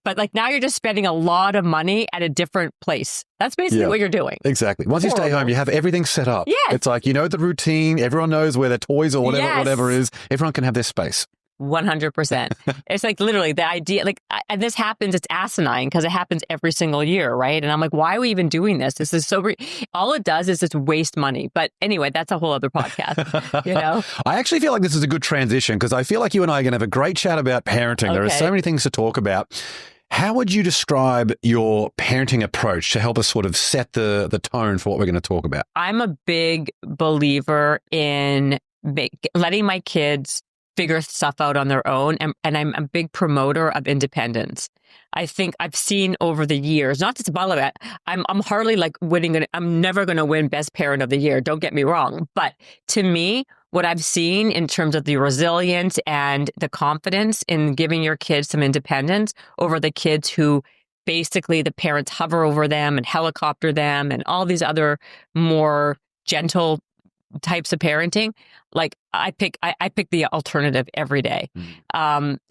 But like now you're just spending a lot of money at a different place. That's basically what you're doing. Exactly. Once you stay home, you have everything set up. Yes. It's like, you know, the routine. Everyone knows where their toys or whatever is. Everyone can have their space. 100%. It's like literally the idea, like, and this happens, it's asinine because it happens every single year, right? And I'm like, why are we even doing this? This is so, all it does is just waste money. But anyway, that's a whole other podcast, you know? I actually feel like this is a good transition because I feel like you and I are going to have a great chat about parenting. Okay. There are so many things to talk about. How would you describe your parenting approach to help us sort of set the tone for what we're going to talk about? I'm a big believer in letting my kids figure stuff out on their own. And I'm a big promoter of independence. I think I've seen over the years, not just about it, I'm hardly like winning. I'm never going to win Best Parent of the Year. Don't get me wrong. But to me, what I've seen in terms of the resilience and the confidence in giving your kids some independence over the kids who basically the parents hover over them and helicopter them and all these other more gentle types of parenting, like I pick the alternative every day.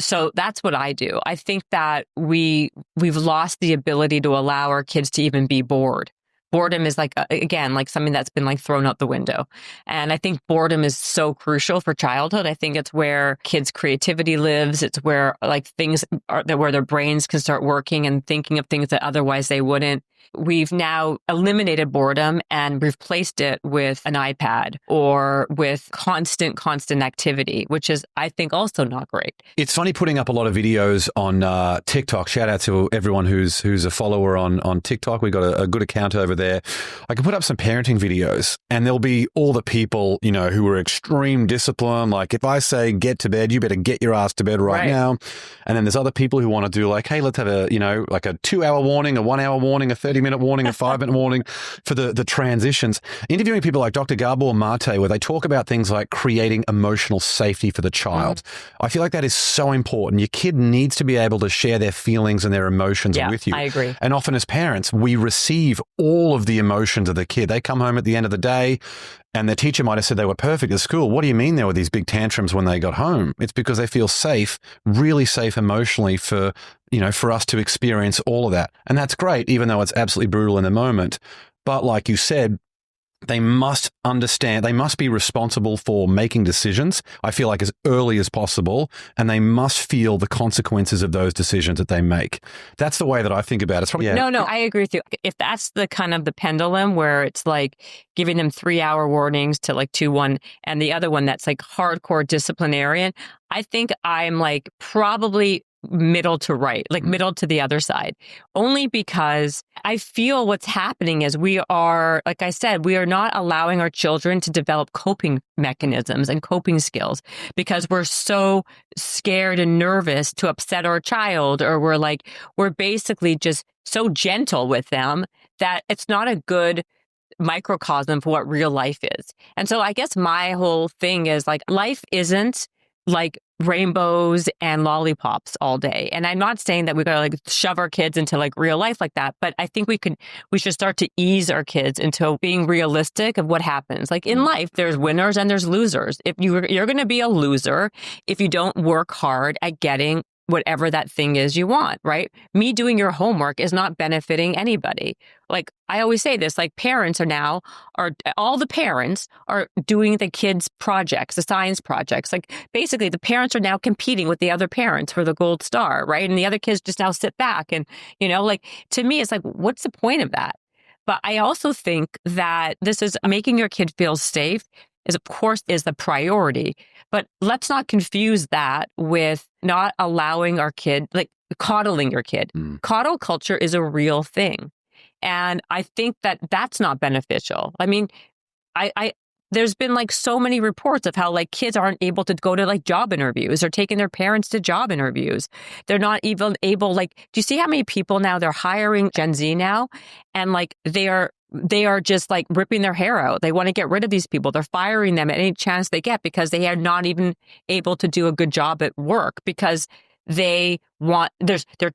So that's what I do. I think that we've lost the ability to allow our kids to even be bored. Boredom is like, again, like something that's been like thrown out the window. And I think boredom is so crucial for childhood. I think it's where kids' creativity lives. It's where like things are where their brains can start working and thinking of things that otherwise they wouldn't. We've now eliminated boredom and replaced it with an iPad or with constant activity, which is, I think, also not great. It's funny putting up a lot of videos on TikTok. Shout out to everyone who's a follower on TikTok. We've got a good account over there. I can put up some parenting videos and there'll be all the people, you know, who are extreme discipline. Like if I say get to bed, you better get your ass to bed right now. And then there's other people who want to do like, hey, let's have a 2-hour warning, a 1-hour warning, a 30-minute warning, a 5-minute warning for the transitions. Interviewing people like Dr. Gabor Mate, where they talk about things like creating emotional safety for the child. I feel like that is so important. Your kid needs to be able to share their feelings and their emotions with you. I agree. And often as parents, we receive all of the emotions of the kid. They come home at the end of the day and their teacher might have said they were perfect at school. What do you mean there were these big tantrums when they got home? It's because they feel safe, really safe emotionally for us to experience all of that. And that's great, even though it's absolutely brutal in the moment. But like you said, they must understand, they must be responsible for making decisions, I feel like as early as possible, and they must feel the consequences of those decisions that they make. That's the way that I think about it. It's probably, No, I agree with you. If that's the kind of the pendulum where it's like giving them 3-hour warnings to like 2-1 and the other one that's like hardcore disciplinarian, I think I'm like probably middle to right, like middle to the other side, only because I feel what's happening is we are, like I said, we are not allowing our children to develop coping mechanisms and coping skills because we're so scared and nervous to upset our child, or we're basically just so gentle with them that it's not a good microcosm for what real life is. And so I guess my whole thing is like, life isn't like rainbows and lollipops all day. And I'm not saying that we gotta like shove our kids into like real life like that, but I think we should start to ease our kids into being realistic of what happens. Like in life, there's winners and there's losers. If you're going to be a loser if you don't work hard at getting whatever that thing is you want, right? Me doing your homework is not benefiting anybody. Like I always say this, like all the parents are doing the kids' projects, the science projects. Like basically the parents are now competing with the other parents for the gold star, right? And the other kids just now sit back and, like to me, it's like, what's the point of that? But I also think that this is making your kid feel safe is of course is the priority, but let's not confuse that with not allowing our kid, like coddling your kid. Coddle culture is a real thing. And I think that that's not beneficial. I mean, there's been like so many reports of how like kids aren't able to go to like job interviews or taking their parents to job interviews. They're not even able, like, do you see how many people now they're hiring Gen Z now? And like they are just like ripping their hair out. They want to get rid of these people. They're firing them at any chance they get because they are not even able to do a good job at work because they're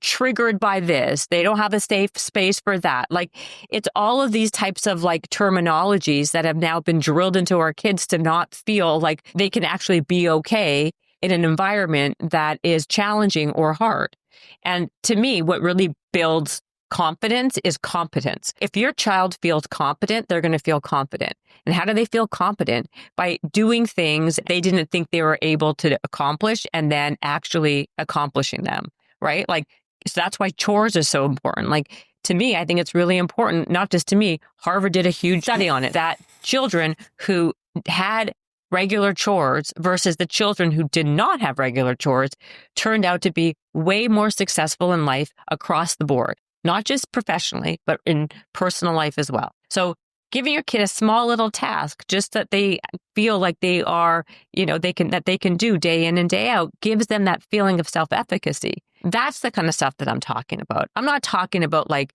triggered by this. They don't have a safe space for that. Like, it's all of these types of like terminologies that have now been drilled into our kids to not feel like they can actually be okay in an environment that is challenging or hard. And to me, what really builds confidence is competence. If your child feels competent, they're going to feel confident. And how do they feel competent? By doing things they didn't think they were able to accomplish and then actually accomplishing them, right? Like, so that's why chores are so important. Like, to me, I think it's really important, not just to me. Harvard did a huge study on it, that children who had regular chores versus the children who did not have regular chores turned out to be way more successful in life across the board. Not just professionally, but in personal life as well. So giving your kid a small little task, just that they feel like they are, that they can do day in and day out, gives them that feeling of self-efficacy. That's the kind of stuff that I'm talking about. I'm not talking about like,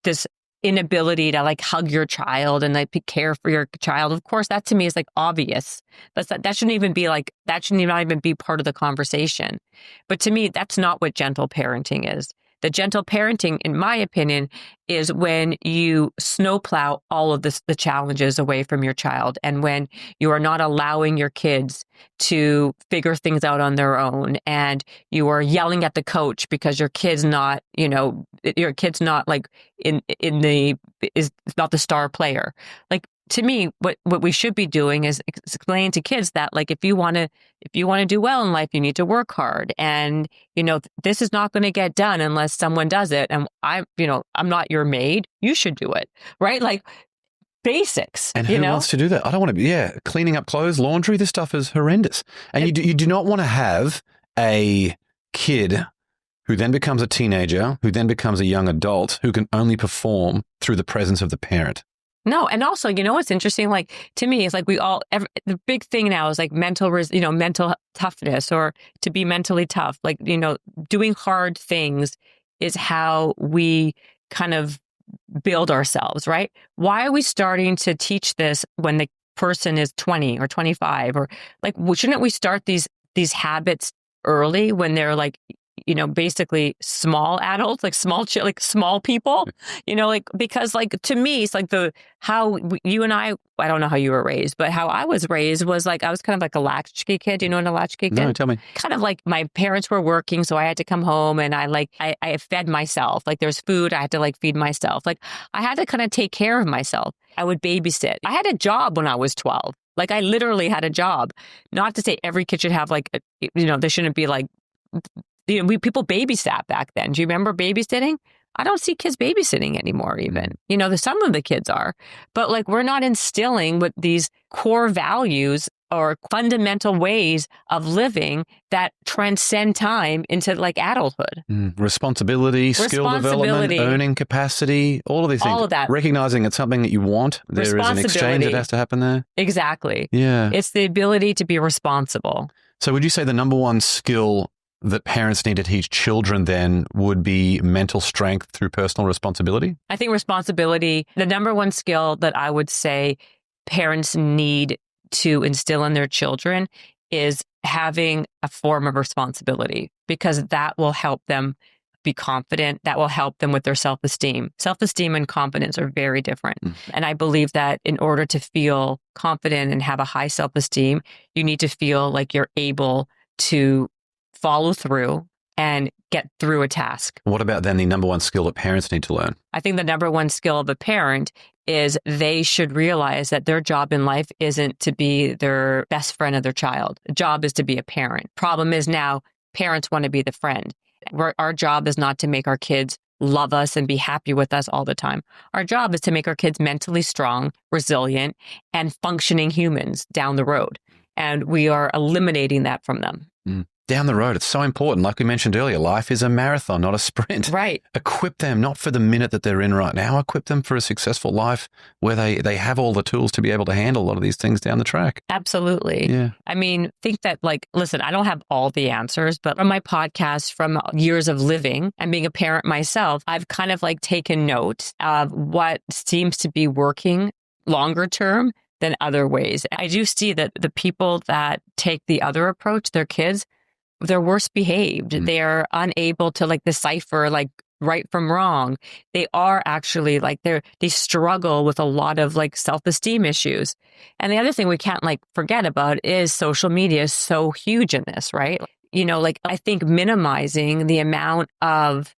this inability to like hug your child and like care for your child. Of course, that to me is like obvious. That shouldn't even be like, that shouldn't even be part of the conversation. But to me, that's not what gentle parenting is. The gentle parenting, in my opinion, is when you snowplow all of the challenges away from your child, and when you are not allowing your kids to figure things out on their own, and you are yelling at the coach because your kid's not, like is not the star player. Like, to me, what we should be doing is explaining to kids that, like, if you want to do well in life, you need to work hard, and this is not going to get done unless someone does it. And I'm not your maid. You should do it, right? Like, basics. And who wants to do that? I don't want to be, cleaning up clothes, laundry. This stuff is horrendous. And you do not want to have a kid who then becomes a teenager, who then becomes a young adult, who can only perform through the presence of the parent. No. And also, what's interesting, like, to me, is like the big thing now is like mental toughness, or to be mentally tough. Like, doing hard things is how we kind of build ourselves, right? Why are we starting to teach this when the person is 20 or 25? Or like, shouldn't we start these habits early when they're like, basically small adults, like small people, because like, to me, it's like you and I don't know how you were raised, but how I was raised was like, I was kind of like a latchkey kid. You know what a latchkey kid? No, tell me. Kind of like my parents were working, so I had to come home and I fed myself. Like, there's food, I had to like feed myself. Like, I had to kind of take care of myself. I would babysit. I had a job when I was 12. Like, I literally had a job. Not to say every kid should have like, there shouldn't be like, people babysat back then. Do you remember babysitting? I don't see kids babysitting anymore even. Some of the kids are. But like, we're not instilling with these core values or fundamental ways of living that transcend time into like adulthood. Responsibility, skill development, earning capacity, all of these things. All of that. Recognizing it's something that you want. There is an exchange that has to happen there. Exactly. Yeah. It's the ability to be responsible. So would you say the number one skill that parents need to teach children then would be mental strength through personal responsibility? I think responsibility, the number one skill that I would say parents need to instill in their children is having a form of responsibility, because that will help them be confident. That will help them with their self-esteem. Self-esteem and confidence are very different. And I believe that in order to feel confident and have a high self-esteem, you need to feel like you're able to follow through and get through a task. What about then the number one skill that parents need to learn? I think the number one skill of a parent is they should realize that their job in life isn't to be their best friend of their child. The job is to be a parent. Problem is now parents want to be the friend. Our job is not to make our kids love us and be happy with us all the time. Our job is to make our kids mentally strong, resilient, and functioning humans down the road. And we are eliminating that from them. down the road. It's so important. Like we mentioned earlier, life is a marathon, not a sprint. Right. Equip them, not for the minute that they're in right now. Equip them for a successful life where they have all the tools to be able to handle a lot of these things down the track. Absolutely. Yeah. I mean, think that listen, I don't have all the answers, but from my podcast, from years of living and being a parent myself, I've kind of taken note of what seems to be working longer term than other ways. I do see that the people that take the other approach, their kids, they're worse behaved. They're unable to decipher right from wrong. They are actually they struggle with a lot of self-esteem issues. And the other thing we can't forget about is social media is so huge in this, right? I think minimizing the amount of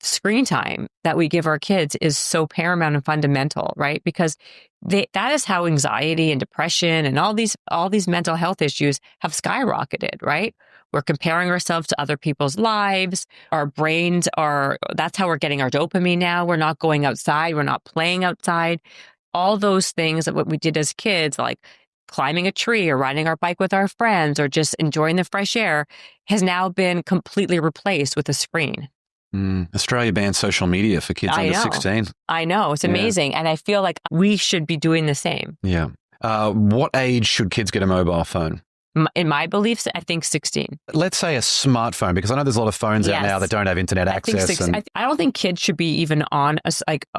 screen time that we give our kids is so paramount and fundamental, right? Because that is how anxiety and depression and all these mental health issues have skyrocketed, right? We're comparing ourselves to other people's lives. Our brains that's how we're getting our dopamine now. We're not going outside. We're not playing outside. All those things that what we did as kids, like climbing a tree or riding our bike with our friends or just enjoying the fresh air, has now been completely replaced with a screen. Australia banned social media for kids under 16. I know. It's amazing. And I feel like we should be doing the same. Yeah. What age should kids get a mobile phone? In my beliefs, I think 16. Let's say a smartphone, because I know there's a lot of phones out now that don't have internet access. I don't think kids should be even on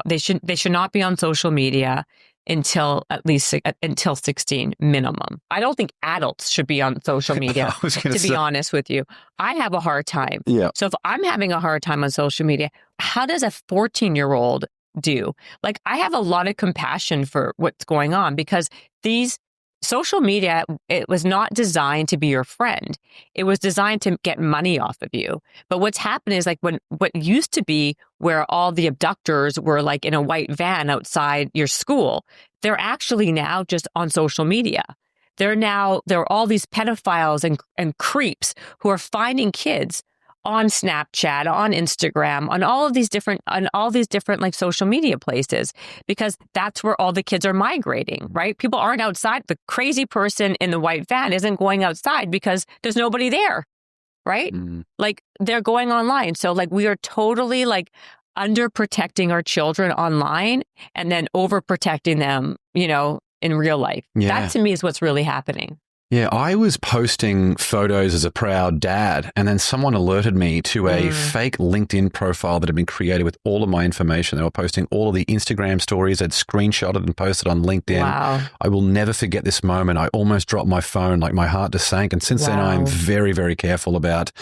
they should not be on social media until 16 minimum. I don't think adults should be on social media, to be honest with you. I have a hard time. Yeah. So if I'm having a hard time on social media, how does a 14-year-old do? I have a lot of compassion for what's going on, because these social media, it was not designed to be your friend. It was designed to get money off of you. But what's happened is what used to be where all the abductors were in a white van outside your school, they're actually now just on social media. There are all these pedophiles and creeps who are finding kids on Snapchat, on Instagram, on all these different social media places, because that's where all the kids are migrating, right? People aren't outside. The crazy person in the white van isn't going outside because there's nobody there, right? They're going online. So we are totally under protecting our children online and then overprotecting them, in real life. Yeah. That to me is what's really happening. Yeah, I was posting photos as a proud dad, and then someone alerted me to a fake LinkedIn profile that had been created with all of my information. They were posting all of the Instagram stories they'd screenshotted and posted on LinkedIn. Wow. I will never forget this moment. I almost dropped my phone, my heart just sank. And since then, I'm very, very careful about,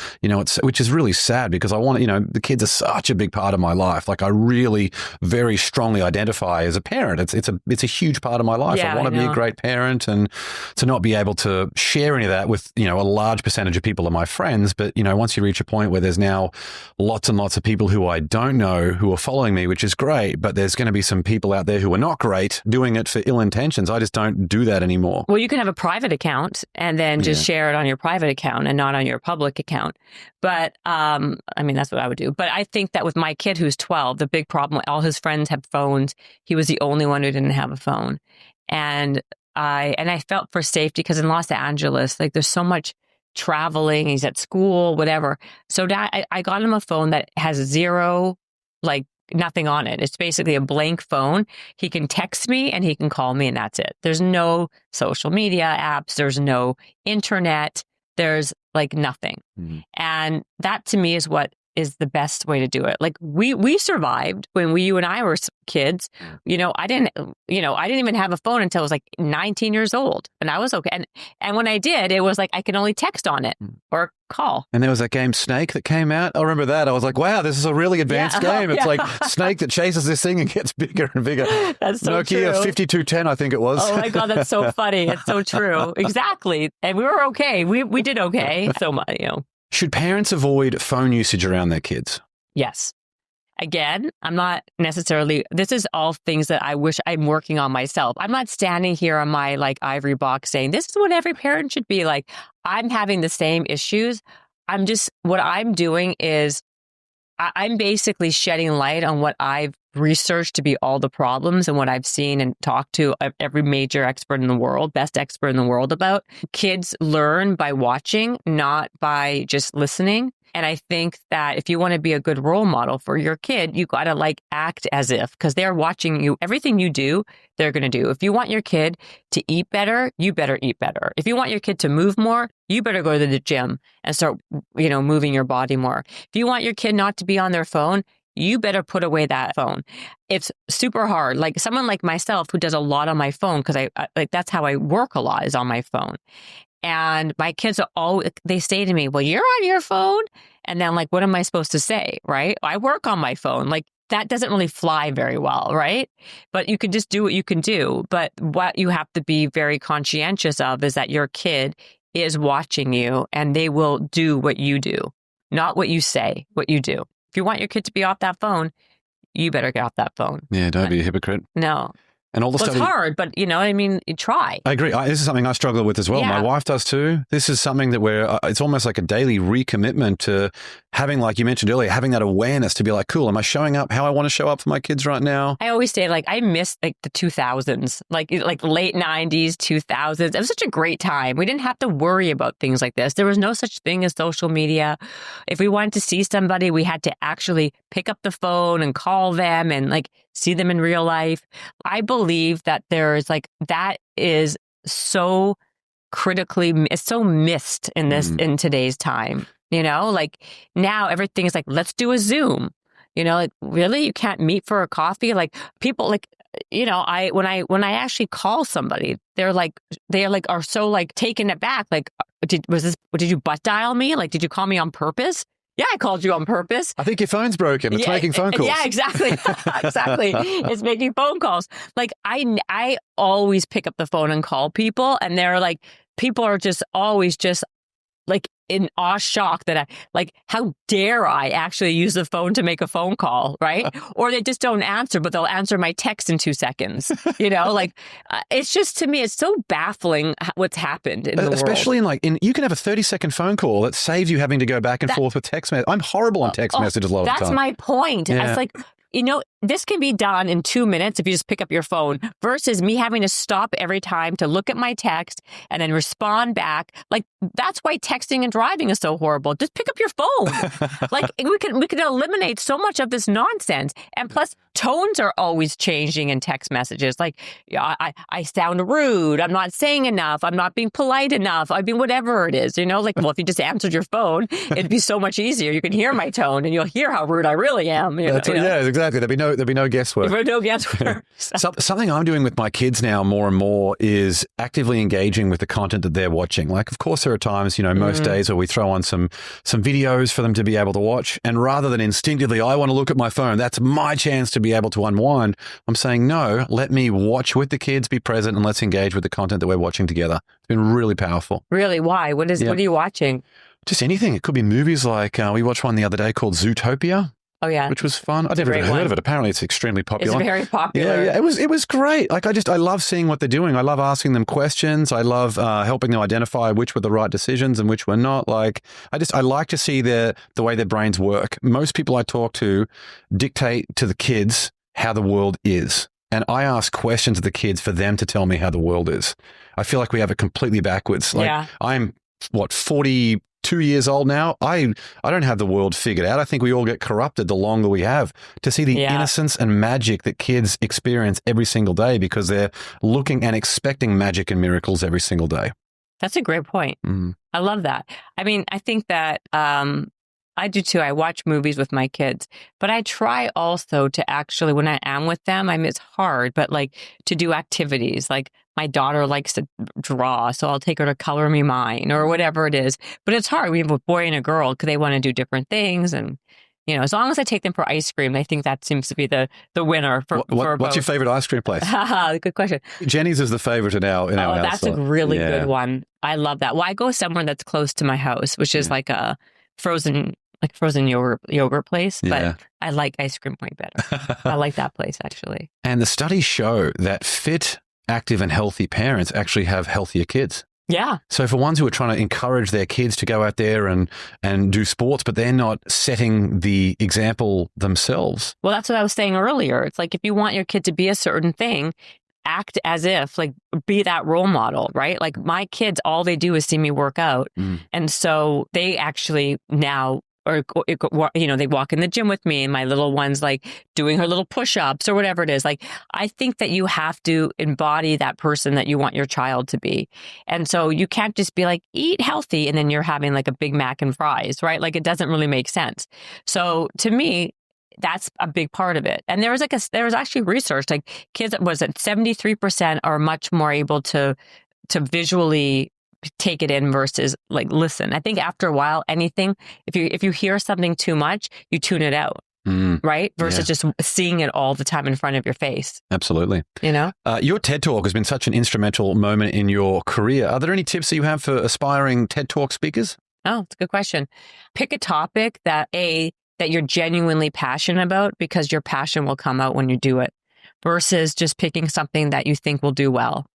which is really sad, because I want the kids are such a big part of my life. I really very strongly identify as a parent. It's a huge part of my life. Yeah, I want to be a great parent, and to not be able to share any of that with, a large percentage of people are my friends. But, once you reach a point where there's now lots and lots of people who I don't know who are following me, which is great, but there's going to be some people out there who are not great doing it for ill intentions. I just don't do that anymore. Well, you can have a private account and then just share it on your private account and not on your public account. But, that's what I would do. But I think that with my kid who's 12, the big problem, all his friends have phones. He was the only one who didn't have a phone. And I felt for safety, because in Los Angeles, there's so much traveling. He's at school, whatever. So I got him a phone that has zero, nothing on it. It's basically a blank phone. He can text me and he can call me, and that's it. There's no social media apps. There's no internet. There's nothing. And that to me is what is the best way to do it. We survived when you and I were kids. I didn't even have a phone until I was 19 years old, and I was okay. And when I did, it was I can only text on it or call. And there was that game Snake that came out. I remember that. I was like, wow, this is a really advanced game. It's like Snake that chases this thing and gets bigger and bigger. That's so Nokia true. 5210, I think it was. Oh my God, that's so funny. It's so true. Exactly. And we were okay. We did okay. So much, Should parents avoid phone usage around their kids? Yes. Again, I'm not necessarily, this is all things that I wish I'm working on myself. I'm not standing here on my ivory box saying, this is what every parent should be like. I'm having the same issues. What I'm doing is I'm basically shedding light on what I've researched to be all the problems and what I've seen and talked to every major expert in the world, best expert in the world about. Kids learn by watching, not by just listening. And I think that if you want to be a good role model for your kid, you got to like act as if, because they're watching you. Everything you do, they're going to do. If you want your kid to eat better, you better eat better. If you want your kid to move more, you better go to the gym and start, moving your body more. If you want your kid not to be on their phone, you better put away that phone. It's super hard. Like someone like myself who does a lot on my phone, because I that's how I work a lot, is on my phone. And my kids they say to me, well, you're on your phone. And then like, what am I supposed to say? Right? I work on my phone. Like that doesn't really fly very well. Right? But you could just do what you can do. But what you have to be very conscientious of is that your kid is watching you and they will do what you do, not what you say, what you do. If you want your kid to be off that phone, you better get off that phone. Yeah, don't be a hypocrite. No. And all the stuff. It's hard, but you try. I agree. This is something I struggle with as well. Yeah. My wife does too. This is something that it's almost like a daily recommitment to having, like you mentioned earlier, having that awareness to be like, cool, am I showing up how I want to show up for my kids right now? I always say like, I miss like the 2000s, like late 90s, 2000s. It was such a great time. We didn't have to worry about things like this. There was no such thing as social media. If we wanted to see somebody, we had to actually pick up the phone and call them and like see them in real life. I believe that that is so it's so missed in in today's time. Like now everything is like, let's do a Zoom. Like really, you can't meet for a coffee. Like people like, when I actually call somebody, they are so like taken aback. Like, did you butt dial me? Like, did you call me on purpose? Yeah, I called you on purpose. I think your phone's broken. It's making phone calls. Yeah, exactly. Exactly. It's making phone calls. Like I always pick up the phone and call people, and they're like, people are just always just like in awe shock that how dare I actually use the phone to make a phone call, right? Or they just don't answer, but they'll answer my text in 2 seconds. It's just, to me, it's so baffling what's happened in the world. Especially you can have a 30-second phone call that saves you having to go back and forth with text messages. I'm horrible on text messages a lot of the time. That's my point. Yeah. It's like, this can be done in 2 minutes if you just pick up your phone versus me having to stop every time to look at my text and then respond back. Like, that's why texting and driving is so horrible. Just pick up your phone. Like, we could eliminate so much of this nonsense. And plus, tones are always changing in text messages. Like, I sound rude. I'm not saying enough. I'm not being polite enough. I mean, whatever it is, like, well, if you just answered your phone, it'd be so much easier. You can hear my tone and you'll hear how rude I really am. Yeah, exactly. There'd be no guesswork. No guesswork. Something I'm doing with my kids now more and more is actively engaging with the content that they're watching. Like, of course, there are times, most days where we throw on some videos for them to be able to watch. And rather than instinctively, I want to look at my phone, that's my chance to be able to unwind. I'm saying, no, let me watch with the kids, be present, and let's engage with the content that we're watching together. It's been really powerful. Really? Why? What are you watching? Just anything. It could be movies like we watched one the other day called Zootopia. Oh, yeah. Which was fun. I'd never even heard of it. Apparently, it's extremely popular. It's very popular. Yeah. It was great. Like, I love seeing what they're doing. I love asking them questions. I love helping them identify which were the right decisions and which were not. Like, I like to see the way their brains work. Most people I talk to dictate to the kids how the world is. And I ask questions of the kids for them to tell me how the world is. I feel like we have it completely backwards. Like, I'm, 42 years old now. I don't have the world figured out. I think we all get corrupted the longer we have. To see the innocence and magic that kids experience every single day because they're looking and expecting magic and miracles every single day. That's a great point. I love that. I mean, I think that I do too. I watch movies with my kids, but I try also to actually, when I am with them, it's hard, but like to do activities. Like my daughter likes to draw, so I'll take her to color me mine or whatever it is. But it's hard. We have a boy and a girl because they want to do different things. And, as long as I take them for ice cream, I think that seems to be the winner for both. What's your favorite ice cream place? Good question. Jenny's is the favorite in our house. Oh, that's a really good one. I love that. Well, I go somewhere that's close to my house, which is like a frozen yogurt place, but I like Ice Cream Point better. I like that place, actually. And the studies show that fit, active, and healthy parents actually have healthier kids. Yeah. So for ones who are trying to encourage their kids to go out there and do sports, but they're not setting the example themselves. Well, that's what I was saying earlier. It's like if you want your kid to be a certain thing, act as if, like, be that role model, right? Like my kids, all they do is see me work out. And so they actually now, or, you know, they walk in the gym with me and my little one's like doing her little push-ups or whatever it is. Like, I think that you have to embody that person that you want your child to be. And so you can't just be like, eat healthy, and then you're having like a Big Mac and fries, right? Like it doesn't really make sense. So to me, that's a big part of it. And there was actually research, like kids, was it 73% are much more able to visually take it in versus like listen. I think after a while, anything, if you hear something too much, you tune it out. Right? Versus just seeing it all the time in front of your face. Absolutely. You know? Your TED Talk has been such an instrumental moment in your career. Are there any tips that you have for aspiring TED Talk speakers? Oh, it's a good question. Pick a topic that you're genuinely passionate about, because your passion will come out when you do it, versus just picking something that you think will do well.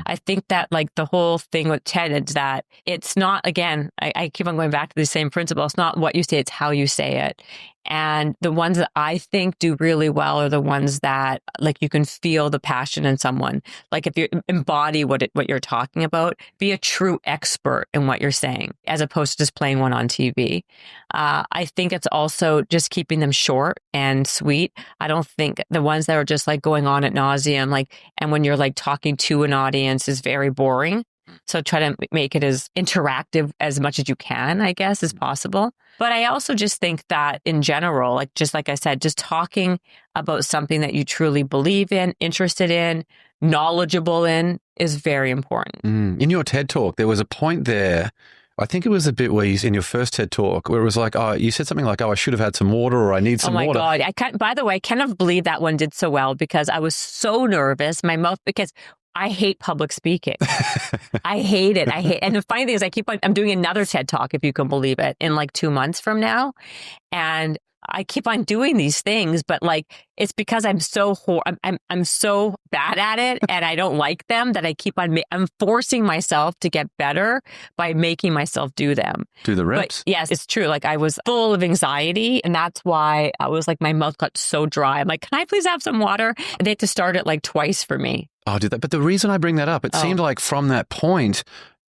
I think that like the whole thing with TED is that it's not, again, I keep on going back to the same principle. It's not what you say, it's how you say it. And the ones that I think do really well are the ones that like you can feel the passion in someone. Like if you embody what you're talking about, be a true expert in what you're saying, as opposed to just playing one on TV. I think it's also just keeping them short and sweet. I don't think the ones that are just like going on ad nauseum, like, and when you're like talking to an audience is very boring. So try to make it as interactive as much as you can, I guess, as possible. But I also just think that in general, like, just like I said, just talking about something that you truly believe in, interested in, knowledgeable in is very important. In your TED Talk, there was a point there, I think it was a bit where in your first TED Talk, where it was like, oh, you said something like, oh, I should have had some water, or I need some water. Oh my God. By the way, I cannot believe that one did so well, because I was so nervous, because I hate public speaking. I hate it. And the funny thing is I'm doing another TED Talk, if you can believe it, in like 2 months from now. And I keep on doing these things, but like, it's because I'm so bad at it and I don't like them, that I keep on, I'm forcing myself to get better by making myself do them. Do the reps. But yes, it's true. Like I was full of anxiety, and that's why I was like, my mouth got so dry. I'm like, can I please have some water? And they had to start it like twice for me. Oh, did that? But the reason I bring that up, it seemed like from that point,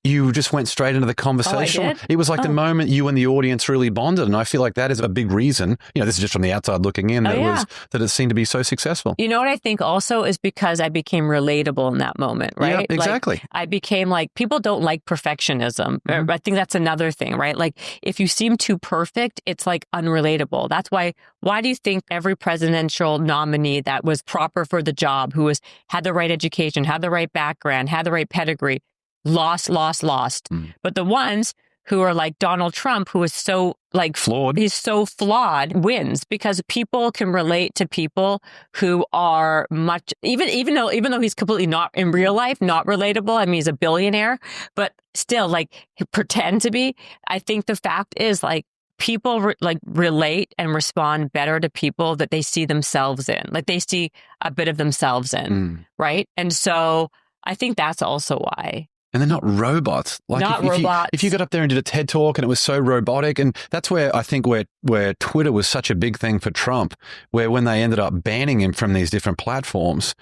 you just went straight into the conversation. Oh, I did? It was like the moment you and the audience really bonded. And I feel like that is a big reason, this is just from the outside looking in, that it seemed to be so successful. You know what I think also is because I became relatable in that moment, right? Yeah, exactly. Like, I became like, people don't like perfectionism. I think that's another thing, right? Like if you seem too perfect, it's like unrelatable. That's why do you think every presidential nominee that was proper for the job, who had the right education, had the right background, had the right pedigree, lost. But the ones who are like Donald Trump, who is so like flawed, he's so flawed, wins, because people can relate to people who are much, even though he's completely not in real life, not relatable. I mean, he's a billionaire, but still like pretend to be. I think the fact is like people relate and respond better to people that they see themselves in, like they see a bit of themselves in, right? And so I think that's also why. And they're not robots. Like robots. If you got up there and did a TED Talk and it was so robotic, and that's where I think where Twitter was such a big thing for Trump, where when they ended up banning him from these different platforms,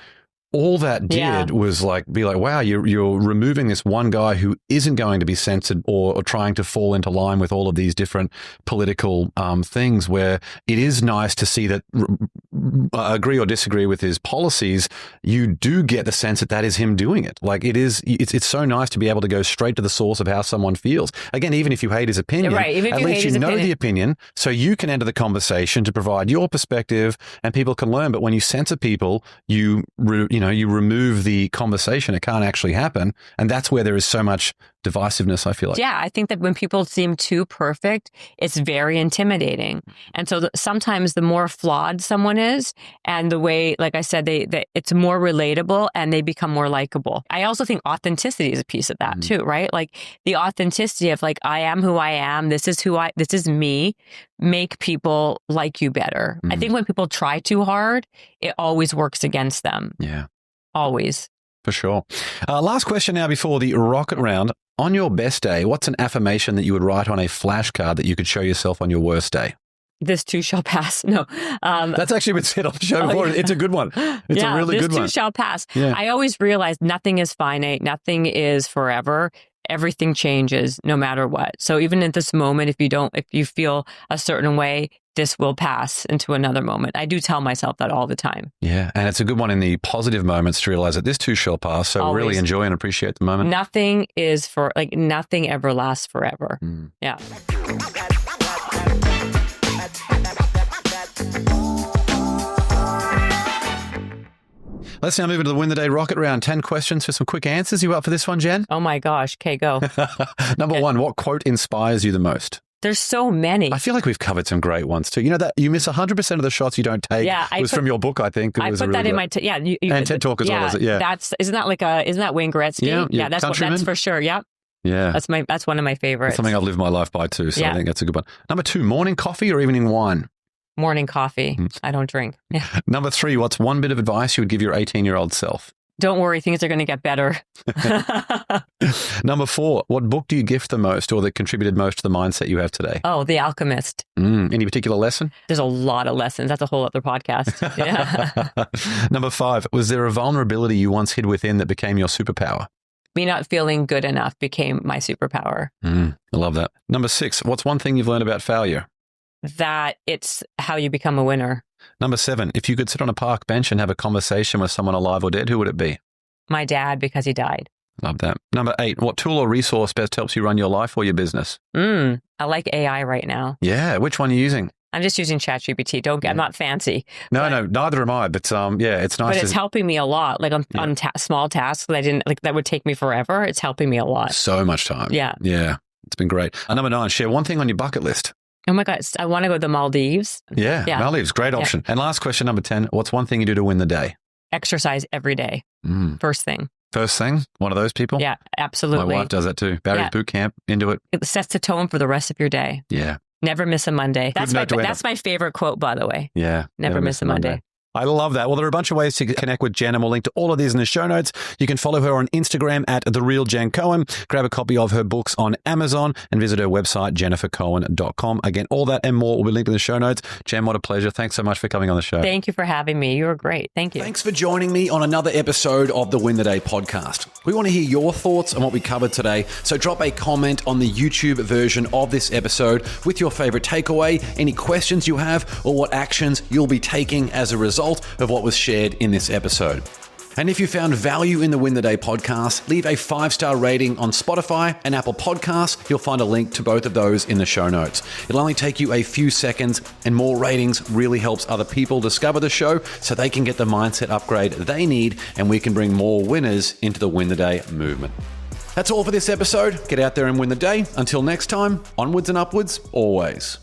all that did was like be like, wow, you're removing this one guy who isn't going to be censored or trying to fall into line with all of these different political things, where it is nice to see that agree or disagree with his policies, you do get the sense that is him doing it. Like it's so nice to be able to go straight to the source of how someone feels. Again, even if you hate his opinion, right, at least you know the opinion, so you can enter the conversation to provide your perspective and people can learn. But when you censor people, you remove the conversation. It can't actually happen. And that's where there is so much divisiveness, I feel like. Yeah, I think that when people seem too perfect, it's very intimidating. And so sometimes the more flawed someone is, and the way, like I said, it's more relatable and they become more likable. I also think authenticity is a piece of that too, right? Like the authenticity of like, I am who I am. This is me. Make people like you better. I think when people try too hard, it always works against them. Yeah. Always. For sure. Last question now before the rocket round. On your best day, what's an affirmation that you would write on a flashcard that you could show yourself on your worst day? This too shall pass. No. That's actually been said on the show before. It's a good one. It's a really good one. This too shall pass. Yeah. I always realize nothing is finite. Nothing is forever. Everything changes no matter what. So even at this moment, if you feel a certain way, this will pass into another moment. I do tell myself that all the time. Yeah. And it's a good one in the positive moments to realize that this too shall pass. So Always. Really enjoy and appreciate the moment. Nothing ever lasts forever. Yeah. Let's now move into the Win the Day Rocket Round. 10 questions for some quick answers. You up for this one, Jen? Oh my gosh. Okay, go. Number one, what quote inspires you the most? There's so many. I feel like we've covered some great ones too. You know that you miss 100% of the shots you don't take. Yeah, was from your book, I think. I put that in my and TED Talk as well, is it? Yeah. Isn't that Wayne Gretzky? Yeah, that's for sure. Yeah. Yeah. That's one of my favorites. It's something I've lived my life by too, so I think that's a good one. Number two, morning coffee or evening wine? Morning coffee. I don't drink. Yeah. Number three, what's one bit of advice you would give your 18-year-old self? Don't worry, things are going to get better. Number four, what book do you gift the most or that contributed most to the mindset you have today? Oh, The Alchemist. Any particular lesson? There's a lot of lessons. That's a whole other podcast. Yeah. Number five, was there a vulnerability you once hid within that became your superpower? Me not feeling good enough became my superpower. I love that. Number six, what's one thing you've learned about failure? That it's how you become a winner. Number seven, if you could sit on a park bench and have a conversation with someone alive or dead, who would it be? My dad, because he died. Love that. Number eight, what tool or resource best helps you run your life or your business? I like AI right now. Yeah. Which one are you using? I'm just using ChatGPT. I'm not fancy. No, neither am I. But it's nice. But it's helping me a lot. Like on small tasks that would take me forever. It's helping me a lot. So much time. Yeah. Yeah. It's been great. Number nine, share one thing on your bucket list. Oh my God, I want to go to the Maldives. Yeah. Maldives, great option. And last question, number 10, what's one thing you do to win the day? Exercise every day. First thing. First thing? One of those people? Yeah, absolutely. My wife does that too. Barry's boot camp, into it. It sets the tone for the rest of your day. Yeah. Never miss a Monday. That's my favorite quote, by the way. Yeah. Never miss a Monday. I love that. Well, there are a bunch of ways to connect with Jen, and we'll link to all of these in the show notes. You can follow her on Instagram at @TheRealJenCohen. Grab a copy of her books on Amazon and visit her website, jennifercohen.com. Again, all that and more will be linked in the show notes. Jen, what a pleasure. Thanks so much for coming on the show. Thank you for having me. You were great. Thank you. Thanks for joining me on another episode of the Win the Day podcast. We want to hear your thoughts on what we covered today, so drop a comment on the YouTube version of this episode with your favorite takeaway, any questions you have, or what actions you'll be taking as a result of what was shared in this episode. And if you found value in the Win the Day podcast, leave a 5-star rating on Spotify and Apple Podcasts. You'll find a link to both of those in the show notes. It'll only take you a few seconds, and more ratings really helps other people discover the show so they can get the mindset upgrade they need, and we can bring more winners into the Win the Day movement. That's all for this episode. Get out there and win the day. Until next time, onwards and upwards, always.